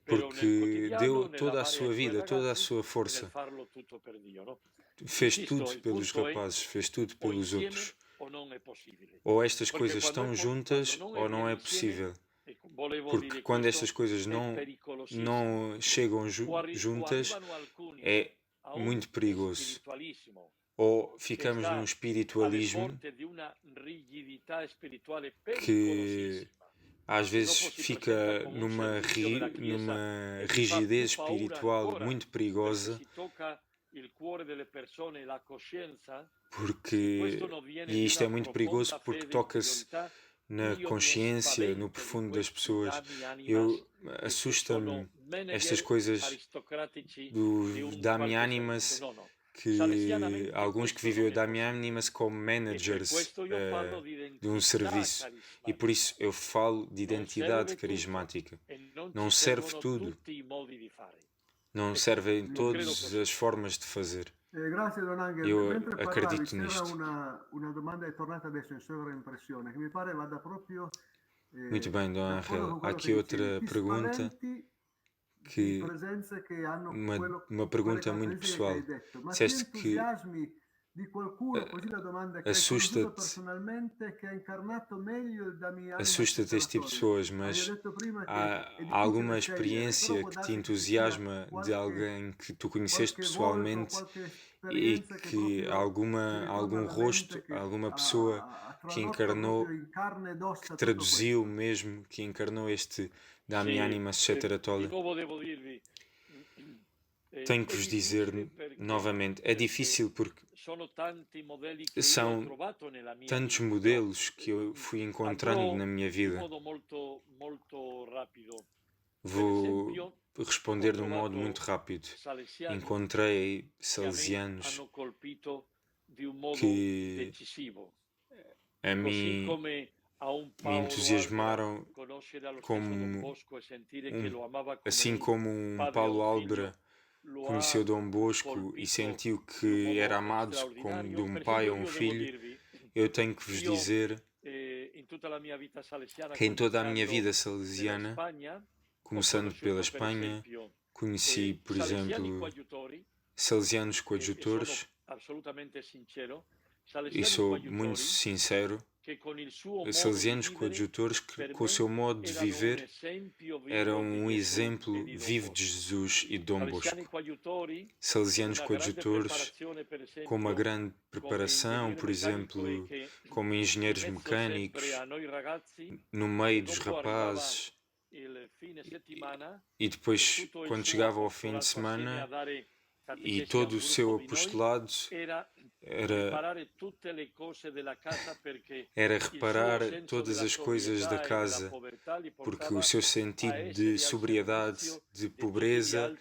B: porque deu toda a sua vida, toda a sua força. Fez tudo pelos rapazes, fez tudo pelos outros. Ou estas coisas estão juntas ou não é possível. Porque quando estas coisas não chegam juntas, é muito perigoso. Ou ficamos num espiritualismo que às vezes fica numa rigidez espiritual muito perigosa, e isto é muito perigoso porque toca-se na consciência, no profundo das pessoas. Assusta-me estas coisas do Dhammi Animas, que alguns que vivem o Dhammi Animas como managers de um serviço. E por isso eu falo de identidade carismática. Não serve tudo. Não servem todas as formas de fazer. Eu acredito nisto. Muito bem, Dom Angel. Há aqui outra pergunta, uma pergunta muito pessoal. Disseste que assusta-te este tipo de pessoas, mas há alguma experiência que te entusiasma de alguém que tu conheceste pessoalmente e que algum rosto, alguma pessoa que encarnou, que traduziu mesmo, que encarnou este Dhammi Animas Cetera Tolle? Tenho que vos dizer novamente, é difícil porque são tantos modelos que eu fui encontrando na minha vida. Vou responder de um modo muito rápido. Encontrei salesianos que a mim me entusiasmaram assim como um Paulo Albera conheceu Dom Bosco e sentiu que era amado como de um pai ou um filho. Eu tenho que vos dizer que em toda a minha vida salesiana, começando pela Espanha, conheci, por exemplo, salesianos coadjutores, e sou muito sincero, salesianos coadjutores que, com o seu modo de viver, eram um exemplo vivo de Jesus e de Dom Bosco. Salesianos coadjutores com uma grande preparação, por exemplo, como engenheiros mecânicos, no meio dos rapazes, e depois, quando chegava ao fim de semana, e todo o seu apostolado era reparar todas as coisas da casa, porque o seu sentido de sobriedade, de pobreza,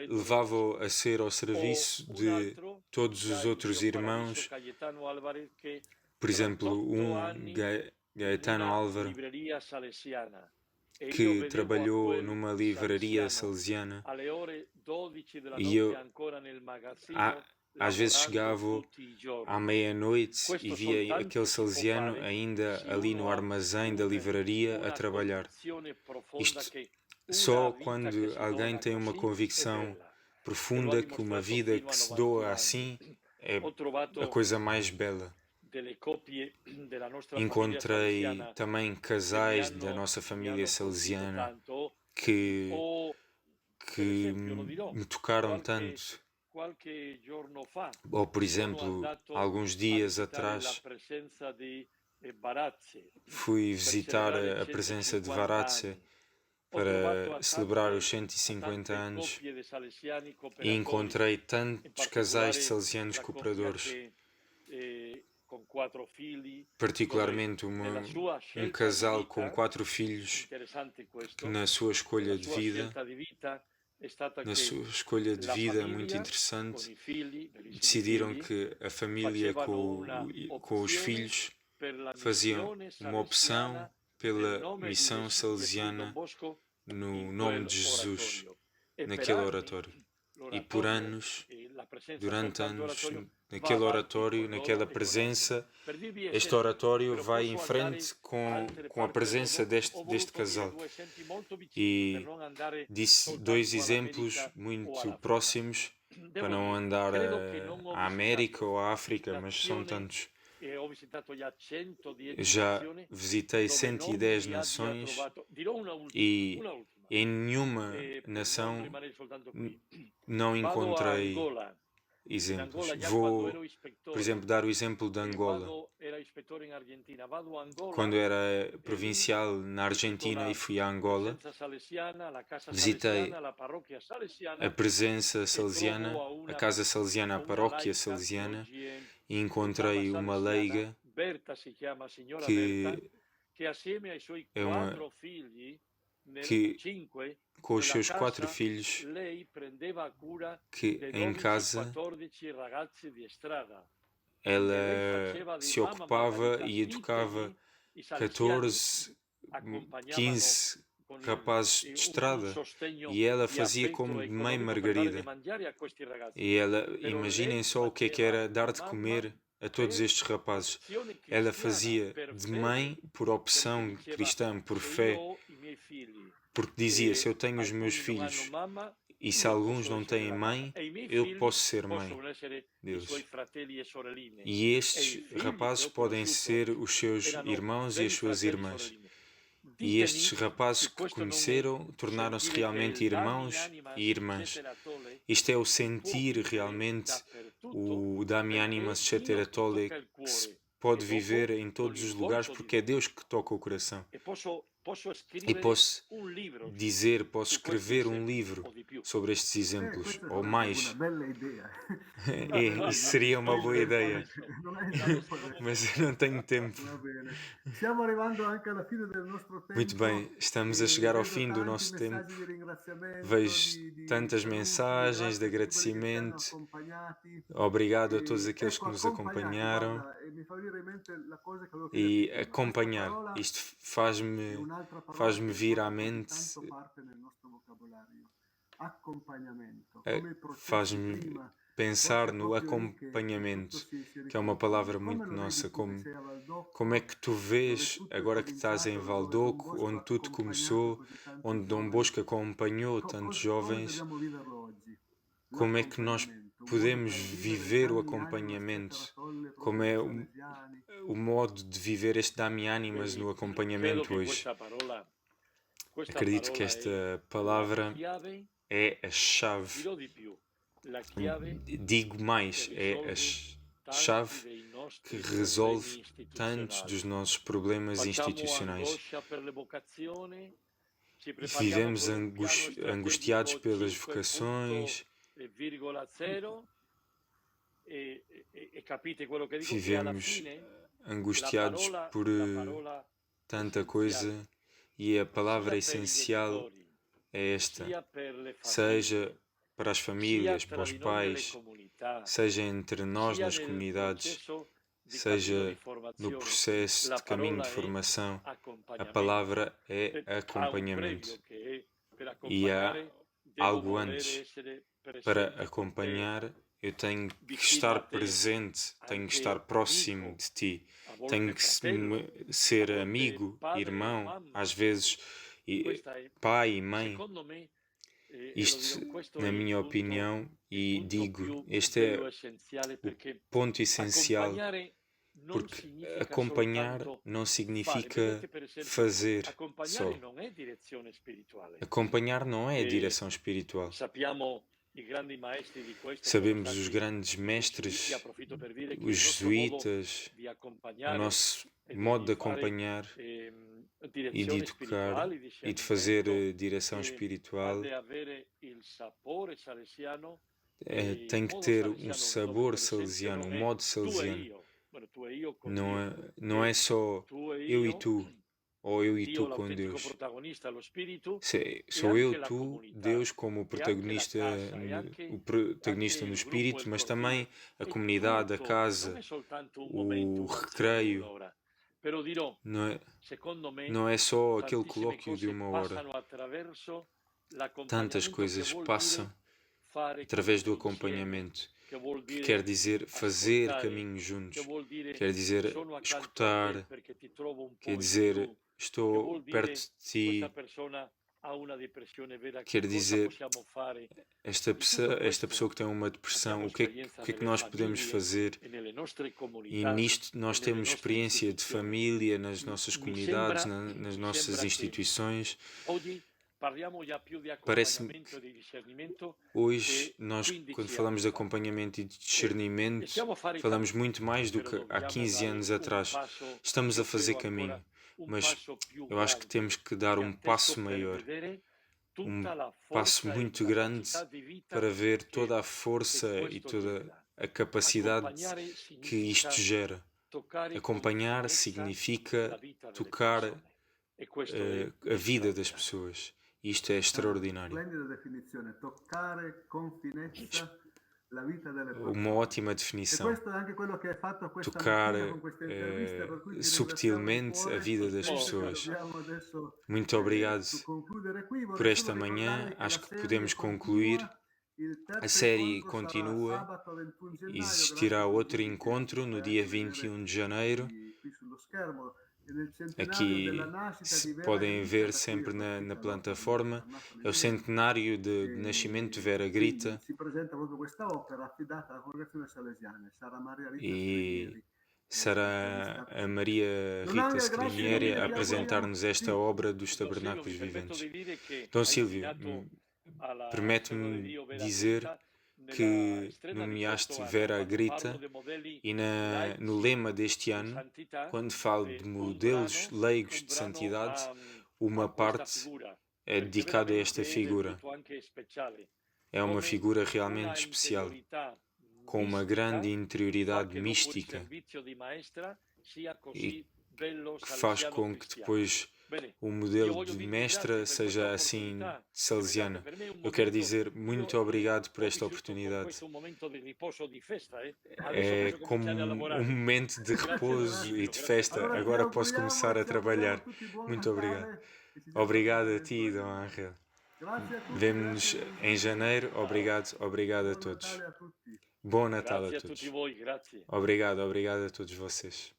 B: levava-o a ser ao serviço de todos os outros irmãos. Por exemplo, Gaetano Álvaro, que trabalhou numa livraria salesiana, e eu às vezes chegava à meia-noite e via aquele salesiano ainda ali no armazém da livraria a trabalhar. Isto só quando alguém tem uma convicção profunda que uma vida que se doa assim é a coisa mais bela. Encontrei também casais da nossa família salesiana que me tocaram tanto. Ou, por exemplo, alguns dias atrás fui visitar a presença de Varazze para celebrar os 150 anos e encontrei tantos casais de salesianos cooperadores, particularmente um casal com 4 filhos que na sua escolha de vida muito interessante, decidiram que a família com os filhos faziam uma opção pela missão salesiana no nome de Jesus, naquele oratório. E por anos, durante anos, naquele oratório, naquela presença, este oratório vai em frente com a presença deste casal. E disse 2 exemplos muito próximos, para não andar à América ou à África, mas são tantos. Já visitei 110 nações e em nenhuma nação não encontrei exemplos. Vou, por exemplo, dar o exemplo de Angola. Quando era provincial na Argentina e fui a Angola, visitei a presença salesiana, a casa salesiana, a paróquia salesiana, e encontrei uma leiga que com os seus 4 filhos, que em casa ela se ocupava e educava 14, 15 rapazes de estrada, e ela fazia como de mãe Margarida. E ela, imaginem só o que era dar de comer a todos estes rapazes. Ela fazia de mãe por opção cristã, por fé, porque dizia, se eu tenho os meus filhos e se alguns não têm mãe, eu posso ser mãe deles. E estes rapazes podem ser os seus irmãos e as suas irmãs. E estes rapazes que conheceram tornaram-se realmente irmãos e irmãs. Isto é o sentir realmente, o Dami Animas Cetere Tolle, que se pode viver em todos os lugares, porque é Deus que toca o coração. E posso escrever um livro sobre estes exemplos, ou mais. Isso seria uma boa ideia, mas eu não tenho tempo. Muito bem, estamos a chegar ao fim do nosso tempo. Vejo tantas mensagens de agradecimento. Obrigado a todos aqueles que nos acompanharam. E acompanhar, isto faz-me vir à mente, faz-me pensar no acompanhamento, que é uma palavra muito nossa. Como é que tu vês, agora que estás em Valdoco, onde tudo começou, onde Dom Bosco acompanhou tantos jovens, como é que nós podemos viver o acompanhamento, como é o modo de viver este Damiani, mas no acompanhamento hoje. Acredito que esta palavra é a chave. Digo mais, é a chave que resolve tantos dos nossos problemas institucionais. Vivemos angustiados pelas vocações, vivemos angustiados por tanta coisa, e a palavra essencial é esta, seja para as famílias, para os pais, seja entre nós nas comunidades, seja no processo de caminho de formação, a palavra é acompanhamento. E há algo antes. Para acompanhar, eu tenho que estar presente, tenho que estar próximo de ti, tenho que ser amigo, irmão, às vezes pai e mãe. Isto, na minha opinião, e digo, este é o ponto essencial, porque acompanhar não significa fazer só. Acompanhar não é direção espiritual. Sabemos os grandes mestres, os jesuítas, o nosso modo de acompanhar e de educar e de fazer direção espiritual tem que ter um sabor salesiano, um modo salesiano. Não é só eu e tu, ou eu e tu com Deus. Sou eu, tu, Deus como o protagonista no espírito, mas também a comunidade, a casa, o recreio. Não é só aquele colóquio de uma hora. Tantas coisas passam através do acompanhamento, que quer dizer fazer caminhos juntos, quer dizer escutar, quer dizer estou perto de ti, quer dizer esta pessoa que tem uma depressão, o que é que nós podemos fazer? E nisto nós temos experiência de família nas nossas comunidades, nas nossas instituições. Parece-me que hoje, nós, quando falamos de acompanhamento e de discernimento, falamos muito mais do que há 15 anos atrás. Estamos a fazer caminho, mas eu acho que temos que dar um passo maior, um passo muito grande para ver toda a força e toda a capacidade que isto gera. Acompanhar significa tocar a vida das pessoas. Isto é extraordinário. Uma ótima definição. Tocar subtilmente a vida das pessoas. Muito obrigado por esta manhã. Acho que podemos concluir. A série continua. Existirá outro encontro no dia 21 de janeiro. Aqui podem ver sempre na plataforma. É o centenário de nascimento de Vera Grita e será a Maria Rita Scrinieri a apresentar-nos esta obra dos Tabernáculos Viventes. Dom Silvio, permete-me dizer que nomeaste Vera Grita e no lema deste ano, quando falo de modelos leigos de santidade, uma parte é dedicada a esta figura. É uma figura realmente especial, com uma grande interioridade mística e que faz com que depois o modelo de mestra seja assim salesiana. Eu quero dizer muito obrigado por esta oportunidade. É como um momento de repouso e de festa. Agora posso começar a trabalhar. Muito obrigado. Obrigado a ti, Dom Ángel. Vemo-nos em janeiro. Obrigado a todos. Bom Natal a todos. Obrigado a todos vocês.